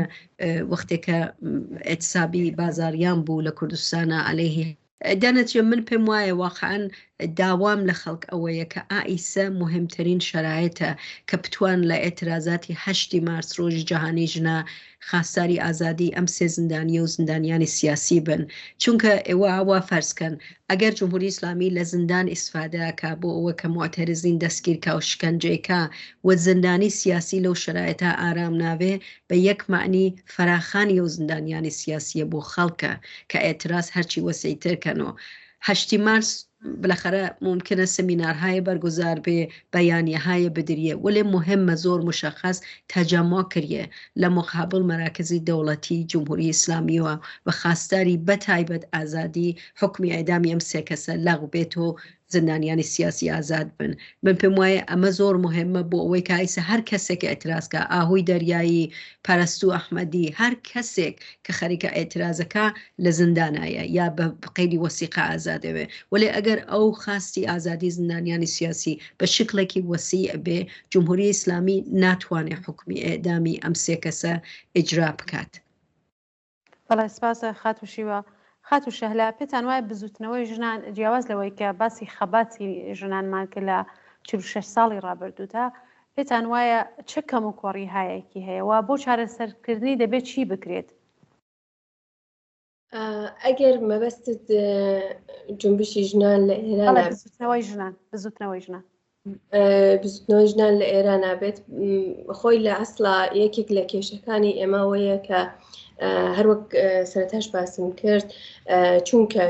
وەختێکە ئێتسابی بازاریان بوو لە کوردستانە عەلەیهی دەنەتیجە من پێم وایە واقعاً داوام لە خەڵک ئەوەیە کە ئایسە مهمترین شرایطە کە بتوان لە ئێترازاتی 8 مارس ڕۆژی جەهانی ژنە خاستاری ئازادی ئەم 3 زندانیە و زندانیانی سیاسی بن. چونکە ئێوە ئاوا فەرزکەن ئەگەر جمهوری ئیسلامی لە زندان ئیسفادەکە بۆ ئەوە کە معتەرزین دەستگیرکە و شکنجەیکە و زندانی سیاسی لەو شرایطە ئارام ناوێ بە یەک معنی فراخانی و زندانیانی سیاسیە بۆ خەڵکە کە ئێتراز هەرچی وەسەیترکەنەوە. 8 مارس بالاخره ممکنه سمینارهای برگزار به بیانیه‌های بدریه ولی مهمه زور مشخص تجمع کریه لمقابل مراکز دولتی جمهوری اسلامی و خواستاری به تایبەت آزادی حکم اعدامی ام 3 کەسە لەغو بێت و زندانیانی سیاسی ئازاد بن. من پێم وایە ئەمە زۆر مهمە بۆ ئەوەی کە ئایسە هەر کەسێک ئێترازکە ئاهوی دەریایی پەرستوو ئەحمەدی هەر کەسێک کە خەریکە ئێترازەکە لە زندانایە یا بە قەیدی وەسیقە ئازادەوێ. ولی ئەگەر ئەو خاستی ئازادی زندانیانی سیاسی بە شکلێکی وەسیع بێ جمهوری ئیسلامی ناتوانێت حکمی ئێدامی ئەم 3 کەسە ئیجرا بکات. بەڵێ سپاسە خاتوشیوە. خاتو شەهلا پێتان وایە بزوتنەوەی ژنان جیاواز لەوەی کە باسی خەباتی ژنانمان کرد لە 46 ساڵی ڕابردوودا پێتان وایە چه کەم و کۆڕی هایەکی هەیە و بۆ چارەسەرکردنی دەبێت چی بکرێت؟ ئەگەر مەبەستت جنبشی ژنان لە ئێران بزوتنەوەی ژنان بزوتنەوەی ژنان لە ئێران نابێت خۆی لە ئەسڵا یەکێک لە کێشەکانی ئێمە وەیە کە هەروەک سەرەتاش باسم کرد چونکە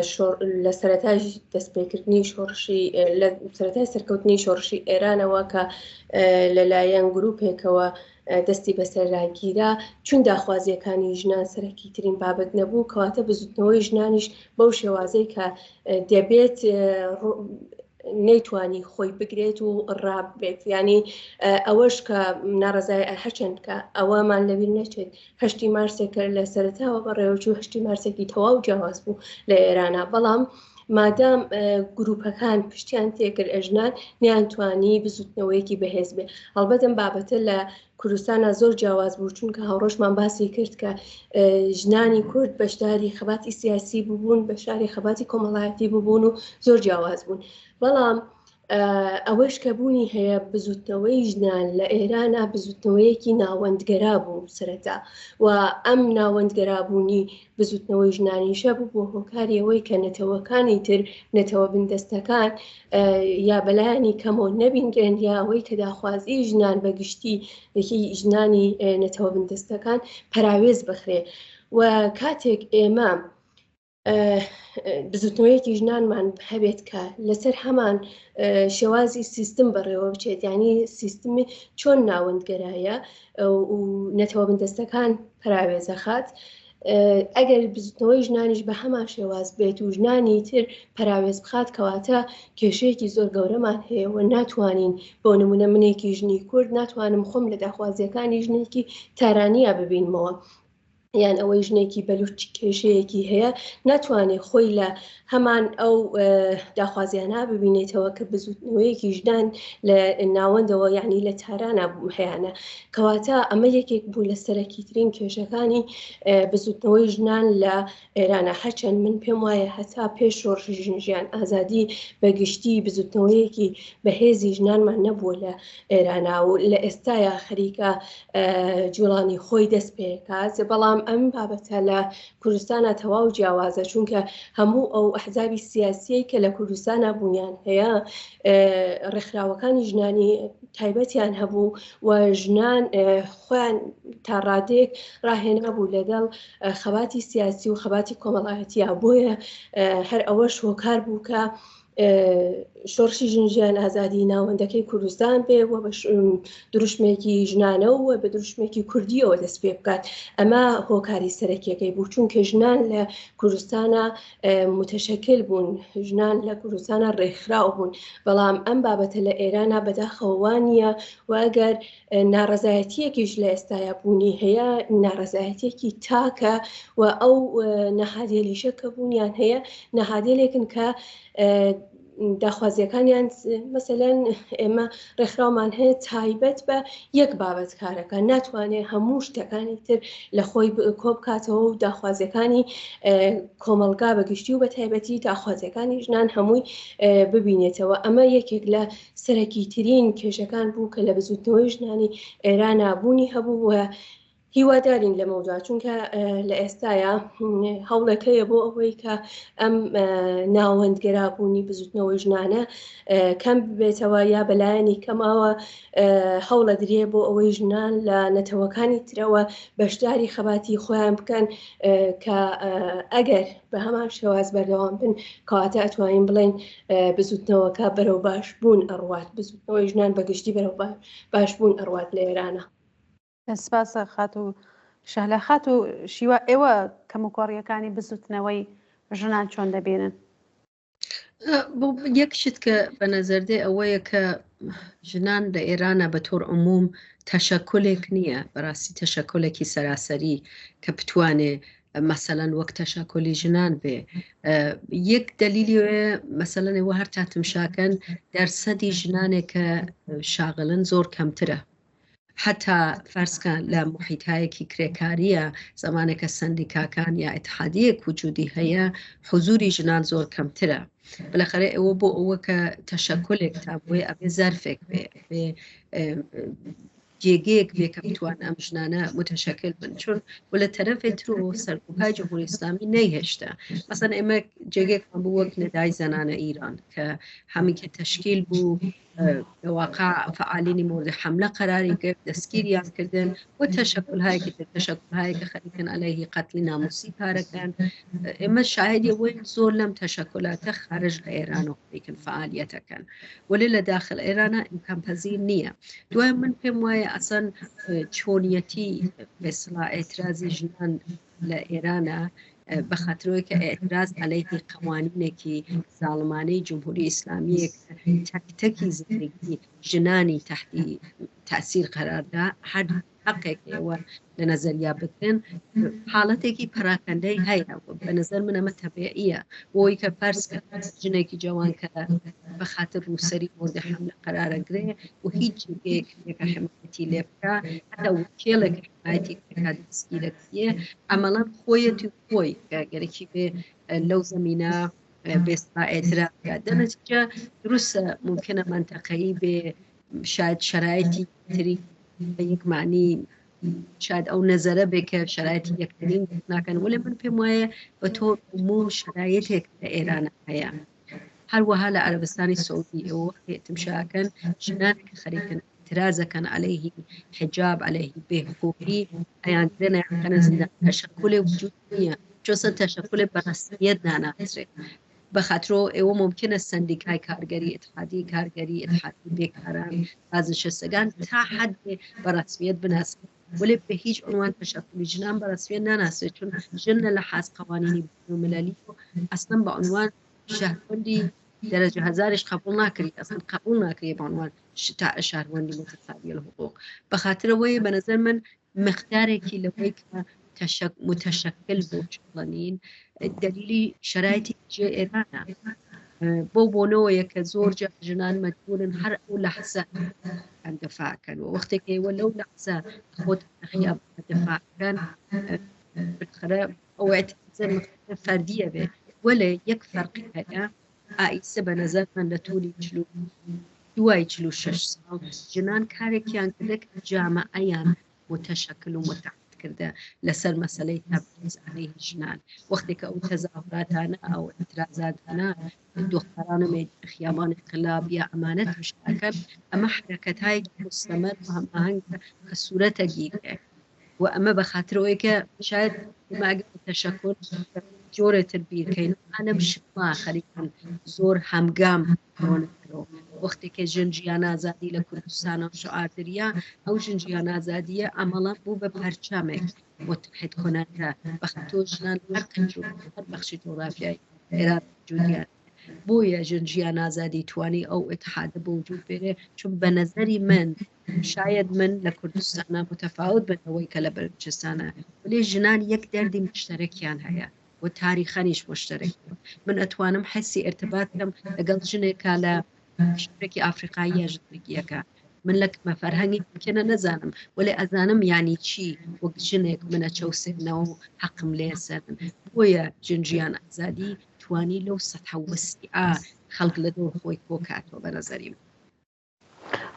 لە سەرەتای دەستپێکردنی شۆڕشی لە سەرەتای سەرکەوتنی شۆڕشی ئێرانەوە کە لەلایەن گروپێکەوە دەستی بەسەرراگیرا چون داخوازیەکانی ژنان سەرەکی ترین بابەت نەبوو کەواتە بزوتنەوەی ژنانیش بەو شێوازەی کە دەبێت نەیتوانی خۆی بگرێت و ڕابێت ینی ئەوەش کە ناڕزای هەرچەند کە ئەوەمان لەبیر نەچێت 8 مارسێکە لە سەرەتاوە بەڕێوەچوو 8 مارسێکی تەواو جیاواز بوو لە ئێرانە بەڵام مادام گروپەکان پشتیان تێکرد ئەژنان نیانتوانی بزوتنەوەیەکی بەهێز بێ. هەڵبەتم بابەتە لە کوردستانە زۆر جیاواز بوو چونکە هاوڕۆژمان باسی کرد کە ژنانی کورد بەشداری خەباتی سیاسی ببوون بەشداری خەباتی کۆمەڵایەتی ببوون و زۆر جیاواز بوون. بەڵام ئەوەش کە بوونی هەیە بزوتنەوەی ژنان لە ئێرانە بزوتنەوەیەکی ناوەندگەرا بوو سەرەتا و ئەم ناوەندگەرابوونی بزوتنەوەی ژنانیشە بوو بۆ هۆکاری ئەوەی کە نەتەوەکانی تر نەتەوە بندەستەکان یا بەلایانی کەمەوە نەبینگرن یا ئەوەی کە داخوازی ژنان بەگشتی یەکی ژنانی نەتەوە بندەستەکان پەراوێز بخرێ و کاتێک ئێمە بزوتنەوەیەکی ژنانمان هەبێت کە لەسەر هەمان شێوازی سیستم بەڕێوە بچێت ینی سیستمی چۆن ناوەندگەرایە و نەتەوە بندەستەکان پەراوێزەخات ئەگەر بزوتنەوەی ژنانیش بە هەمان شێواز بێت و ژنانی تر پەراوێز بخات کەواتە کێشەیەکی زۆر گەورەمان هەیە و ناتوانین بۆ نمونە منێکی ژنی کورد ناتوانم خۆم لە داخوازیەکانی ژنێکی تارانیە ببینمەوە یان ئەوەی ژنێکی بەلوچ کێشەیەکی هەیە ناتوانێت خۆی لە هەمان ئەو داخوازیانە ببینێتەوە کە بزوتنەوەیەکی ژنان لە ناوەندەوە یعنی لە تارانە هەیەە کەواتە ئەمە یەکێک بوو لە سەرەکیترین کێشەکانی بزوتنەوەی ژنان لە ئێرانە هەرچەند من پێم وایە هەتا پێش شۆڕشی ژنجیان ئازادی بەگشتی بزوتنەوەیەکی بەهێزی ژنانمان نەبووە لە ئێرانە و لە ئێستایا خەریکە جوڵانی خۆی دەست پێکات بەڵام ئەم بابەتە لە کوردستانە تەواو جیاوازە چونکە هەموو ئەو ئەحزابی سیاسی کە لە کوردستانە بوونیان هەیە ڕێکخراوەکانی ژنانی تایبەتیان هەبوو و ژنان خۆیان تا ڕادێک ڕاهێنا بوو لەگەڵ خەباتی سیاسی و خەباتی کۆمەڵایەتیە بۆیە هەر ئەوەش هۆکار بوو کە شۆڕشی ژنجیان ئازادی ناوەندەکەی کوردستان بێ و بە دروشمێکی ژنانە و بە دروشمێکی کوردیەوە دەست پێ بکات ئەمە هۆکاری سەرەکیەکەی بوو چونکە ژنان لە کوردستانە متشکل بوون ژنان لە کوردستانە ڕێکخراو بوون بەڵام ئەم بابەتە لە ئێرانە بەداخەوانیە و ئەگەر ناڕەزایەتیەکیش لە ئێستایا بوونی هەیە ناڕەزایەتێکی تاکە و ئەو نەهادێلیشە کە بوونیان هەیە نەهادێلێکن کە داخوازیەکانیان مەسەلەن ئێمە ڕێکخراومان هەیە تایبەت بە یەک بابەت کارەکە ناتوانێت هەموو شتەکانی تر لە خۆی کۆبکاتەوە و داخوازیەکانی کۆمەلگا بەگشتی و بە تایبەتی داخوازیەکانی ژنان هەمووی ببینێتەوە ئەمە یەکێک لە سەرەکیترین کێشەکان بوو کە لە بزوتنەوەی ژنانی ئێرانە بوونی هەبوو و هیوادارین لە مەوضوع چونکە لە ئێستایا هەوڵەکەیە بۆ ئەوەی کە ئەم ناوەندگەرابوونی بزوتنەوەی ژنانە کەم ببێتەوە یا بەلایەنی کەماوە هەوڵە درێ بۆ ئەوەی ژنان لە نەتەوەکانی ترەوە بەشداری خەباتی خۆیان بکەن کە ئەگەر بە هەمان شێواز بەردەوام بن کەواتە ئەتوانین بڵێن بزوتنەوەکە بەرەو باشبوون ئەڕوات بزوتنەوەی ژنان بەگشتی بەرەو باشبوون ئەڕوات لە ئێرانە سپاسە خات و شەهلە خات و شیوە ئێوە کەم و کۆڕیەکانی بزوتنەوەی ژنان چۆن دەبێنن یەک شت کە بە نەزەردێ ئەوەیە کە ژنان لە ئێرانە بە تۆر عموم تەشەکلێک نییە بەڕاستی تەشەکلێکی سەراسەری کە بتوانێ مەسەلەن وەک تەشەکلی ژنان بێ یەک دلیلی مەسەلەن ئێوە هەر تاتمشاکەن دەرسەدی ژنانێک کە شاغلن زۆر کەمترە حتا فەرزکە لە محیتایەکی کرێکاریە زمانێکە سندیکاکان یا ئیتحادیەک وجودی هەیە حضوری ژنان زۆر کەمترە بالاخره ئەوە بۆ ئەوە کە تەشەکلێک تا بۆی ئەبێ زەرفێک بێ جێگەیەک بێ کە بتوان ئەم ژنانە متشکل بن چون و لە تەرەفێ تر و سەرکوهای جمهوری ئیسلامی نەیهێشتا مەسەن ئێمە جێگەیەکمان بوو وەک نەدای زەنانە ئیران کە هەمی کە تەشکیل بوو بواقع فعالینی مورد حملە قراری گرت دەستگیریان کردن و تەشەکلهایەکی تر تەشەکلهایەکە خەریکن عەلەیهی قەتلی ناموسی کارەکەن ئێمە شاهدی ئەوەی زۆر لەم تەشەکلاتە خارج لە ئێران و خەریکن فعالیەتەکەن ولی لە داخل ئێرانە ئیمکان پەزیر نییە دوای من پێم وایە ئەسەن چۆنیەتی بەسڵا ئێترازی ژنان لە ئێرانە بەخاطرەوەی کە ئێتراز عەلەیهی قەوانینێکی زاڵمانەی جمهوری ئیسلامیەک تەکتەکی زندگی ژنانی تحتی تأثیر قەراردا هەر حەقێکەوە لە نەزەریا بکەن حاڵەتێکی پەراکەندەی هەیە بە نەزەر من ئەمە تەبیعیە بۆی کە فەرزکە ژنێکی جوان کە بەخاطر ڕووسەری مورد حملە قەرارەگرێ و هیچ جێگەیەکێکە حمایەتی لێ بکە هەتا وکێڵێک حمایەتی بکات دەستگیرەکیە ئەمەڵەن خۆیەتی خۆی گەرەکی بێ لەو زەمینە بێستا ئێترا دەنەتیجە دروستە ممکنە منتەقەیی بێ شاید شرایطی تری بە یەک معنی شاید ئەو نەزەرە بێ کە شرایطی یەکترین ناکەن ولی من پێم وایە بە تۆ عموم شرایطێک لە ئێرانە هەیە هەروەها لە عەرەبستانی سعودی ئێوە تمشاکەن ژنانێک خەریکن اعتراضەکەن عەلەیهی حجاب عەلەیهی بێحقوقی ئەیان درێنە یانکەنە زیندان تەشەکلێ وجود نییە چۆسە تەشەکلێ بەڕەسمیەت ناناسرێت بەخاطرۆ ئێوە ممکنە سندیکای کارگەری اتحادی کارگەری اتحادی بێکاران بازنشستگان تا حد بەڕەسمیەت بناسن ولی به هیچ عنوان تشکل ژنان بەڕاستیە ناناسێت چون ژن لە حاز قوانینی بینالمللی اصلا به عنوان شهروندی درجه هزارش قبول نکردی اصلا قبول نکردی به عنوان شهروندی متساوی الحقوق به خاطر وی به نظر من مقداری که لوی که متشکل بود شغلانین دلیلی شرایطی که ایرانه بۆنەوەیە کە زۆر ژنان مەجبورن هەر ئەو لەحزە دفاعکەن و وەختێکی ئێوە لەو لەحزە خۆت خیاب دفاعکەن بالخرە ئەو اعتراضە فەردیە بێ وەلێ یەک فەرقی هەیە ئائیسە بە نەزەر من لە تووری دوای 46 ساڵ ژنان کارێکیان کردە کە جامعەیان متشکل و متحد کرده لسر مسئله تبعیض علیه ژنان وقتی که او تظاهراتانه او اعتراضاتانه دختران خیابان انقلاب یا امانت مشترکه اما حرکت های مستمر و هم آهنگ که صورت گیره و اما بخاطر اوی که شاید ما اگر تشکر جور تربیر که انا بشما خریکن زور همگام کرونه کرو وقتی که جنجیان آزادی لکردستان و شعار دریا او جنجیان آزادی عملا بو به پرچمک متحد کننده بخاطر جنان هر قدر هر بخش جغرافیایی ایران وجودیان بویا جنجیان آزادی توانی او اتحاد بوجود بره چون به نظری من شاید من لکردستان متفاوت بنوی که لبلوچستان ولی جنان یک دردی مشترکیان هیا و تاریخانیش مشترک من اتوانم حسی ارتباطم لقل جنێکا لە شارێکی ئافریقایی ژنێکیەکە من لە مەفەرهەنگی ممکنە نەزانم ولی ئەزانم یعنی چی وەک ژنێک منە چەوسێنەوە و حەقم لێسەرن بۆیە جنجیان ئازادی توانی لەو سەدحە وەسیعە خەڵک لە دۆ خۆی کۆ کاتەوە بە نەزەریم.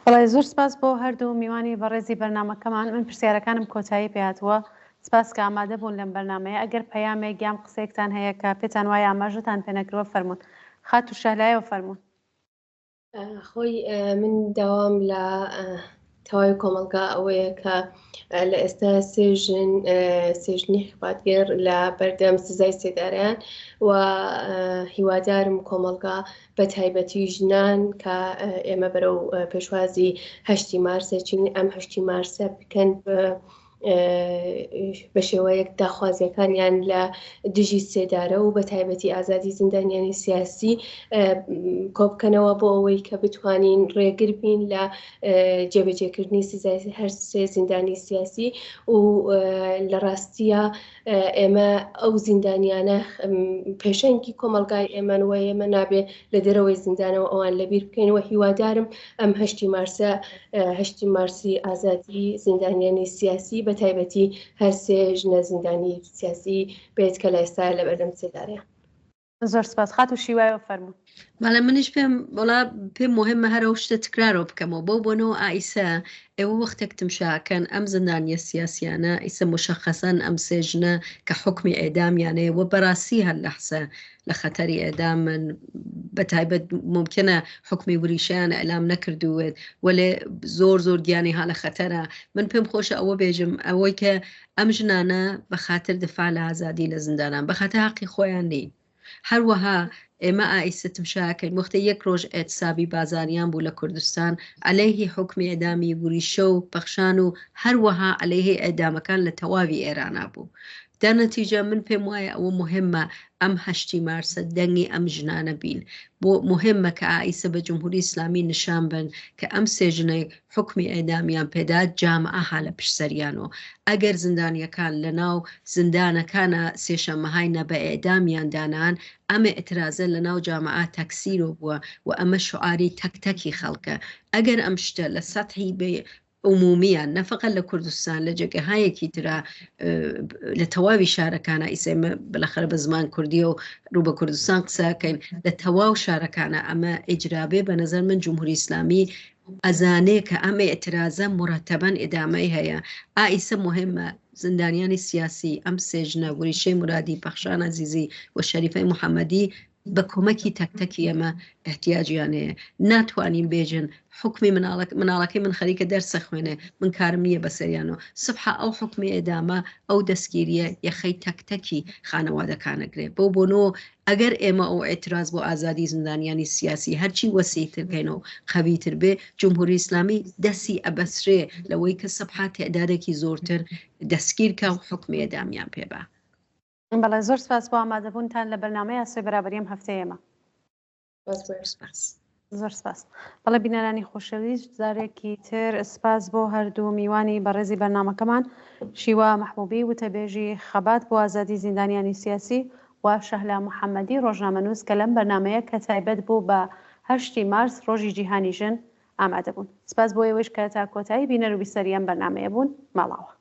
وڵای زۆر سپاس بۆ هەردوو میوانی بەڕێزی بەرنامەکەمان من پرسیارەکانم کۆتایی پێهاتووە سپاس کە ئامادە بوون لەم بەرنامەیە ئەگەر پەیامێک یان قسەیەکتان هەیە کە پێتان وایە ئاماژەتان پێ نەکردووە فەرموون خات و شەلایەوە فەرموون. خۆی من داوام لە تەواوی کۆمەلگا ئەوەیە کە لە ئێستا سێژنی خباتگەر لە بەردەم سزای سێداریان و هیوادارم کۆمەلگا بە تایبەتی ژنان کە ئێمە بەرەو پێشوازی 8 مارسە چین ئەم 8 مارسە بکەن بە شێوەیەک داخوازیەکانیان لە دژی سێدارە و بە تایبەتی ئازادی زیندانیانی سیاسی کۆبکەنەوە بۆ ئەوەی کە بتوانین ڕێگر بین لە جێبەجێکردنی سزای هەر سێ زیندانی سیاسی و لە ڕاستیە ئێمە ئەو زیندانیانە پێشەنگی کۆمەلگای ئێمە و ئێمە نابێ لە دەرەوەی زیندانەوە ئەوان لەبیر بکەینەوە هیوادارم ئەم 8 مارسە 8 مارسی ئازادی زیندانیانی سیاسی بە تایبەتی هەر سێ ژنە زیندانی سیاسی بێت کە لە ئێستا لە بەردەم سێداریان. زۆر سپاس خات و شیوایەوە فەرموون. بەڵێ منیش پێم مهمە هەرە شتە تکرارەوە بکەمەوە بۆ بۆنەوە ئائیسە ئێوە وەختێک تمشاکەن ئەم زندانیە سیاسیانە ئیسە مشخصەن ئەم سێ ژنە کە حکمی ئێدامیانەیە و بەڕاستی هەر لەحسە لە خەتەری ئێدامن بە تایبەت ممکنە حکمی وریشیان ئەلام نەکردوێت وەلێ زۆر گیانی هەڵە خەتەرە من پێم خۆشە ئەوە بێژم ئەوەی کە ئەم ژنانە بە خاطر دفاع لە ئازادی لە زیندانان بە خاطر حەقی خۆیان نین هەروەها ئێمە ئائیسە تمشاکەین وەختە یەک ڕۆژ ئێتسابی بازاریان بوو لە کوردستان عەلەیهی حکمی ئێدامی وریشە و پەخشان و هەروەها عەلەیهی ئێدامەکان لە تەواوی ئێرانە بوو. در نتیجه من پێم وایە ئەوە مهمە ئەم 8 مارسە دەنگی ئەم ژنانە بین بۆ مهمە کە ئائیسە بە جمهوری ئیسلامی نیشان بن کە ئەم سێ ژنەی حکمی ئێدامیان پێدا جامعە هالە پشسەریانەوە ئەگەر زیندانیەکان لە ناو زیندانەکانە سێشەمەهایە بە ئێدامیان دانان ئەمە ئێترازە لە ناو جامعە تەکسیرۆ بووە و ئەمە شعاری تەکتەکی خەڵکە ئەگەر ئەم شتە لە سەتحی بێ عمومیان نەفقە لە کوردستان لە جێگەهایەکی ترا لە تەواوی شارەکانە ئیسێمە بەلاخەرە بە زمان کوردی و ڕوو بە کوردستان قسەکەین لە تەواو شارەکانە ئەمە ئیجرابێ بە نەزەر من جمهوری ئیسلامی ئەزانێ کە ئەمە ئێترازە مرتبەن ئێدامەی هەیە ئائیسە مهمە زندانیانی سیاسی ئەم سێ ژنە وریشەی مرادی پەخشان عەزیزی و شەریفەی محەممەدی بە کۆمەکی تەکتەکی ئەمە احتیاجیانەیە ناتوانین بێژن حکمی مناڵەکەی من خەریکە دەرسە خوێنێ من کارم نییە بەسەریانەوە سبحە ئەو حکمی ئێدامە ئەو دەستگیریە یەخەی تەکتەکی خانەوادەکانەگرێ بۆنەوە ئەگەر ئێمە ئەو ئێتراز بۆ ئازادی زندانیانی سیاسی هەرچی وەسیترکەینەوە قەویتر بێ جمهوری ئیسلامی دەستی ئەبەسرێ لەوەی کە سبحە تێدارێکی زۆرتر دەستگیرکە و حکمی ئێدامیان پێبا. بەڵێ زۆر سپاس بۆ ئامادەبوونتان لە بەرنامەی ئاسۆی بەرابەریم هەفتەیەمە. زۆر سپاس. بەڵێ بینەرانی خۆشەویست جارێکی تر سپاس بۆ هەردوو میوانی بەڕێزی بەرنامەکەمان شیوا مەحبوبی وتەبێژی خەبات بۆ ئازادی زیندانیانی سیاسی و شەهلا محەممەدی ڕۆژنامەنووس کە لەم بەرنمەیە کە تایبەت بوو بە 8 مارس ڕۆژی جیهانی ژن ئامادەبوون. سپاس بۆ ئێوەش کە تا کۆتایی بینەر و بیسەریان بەرنمەیە بوون ماڵاوە.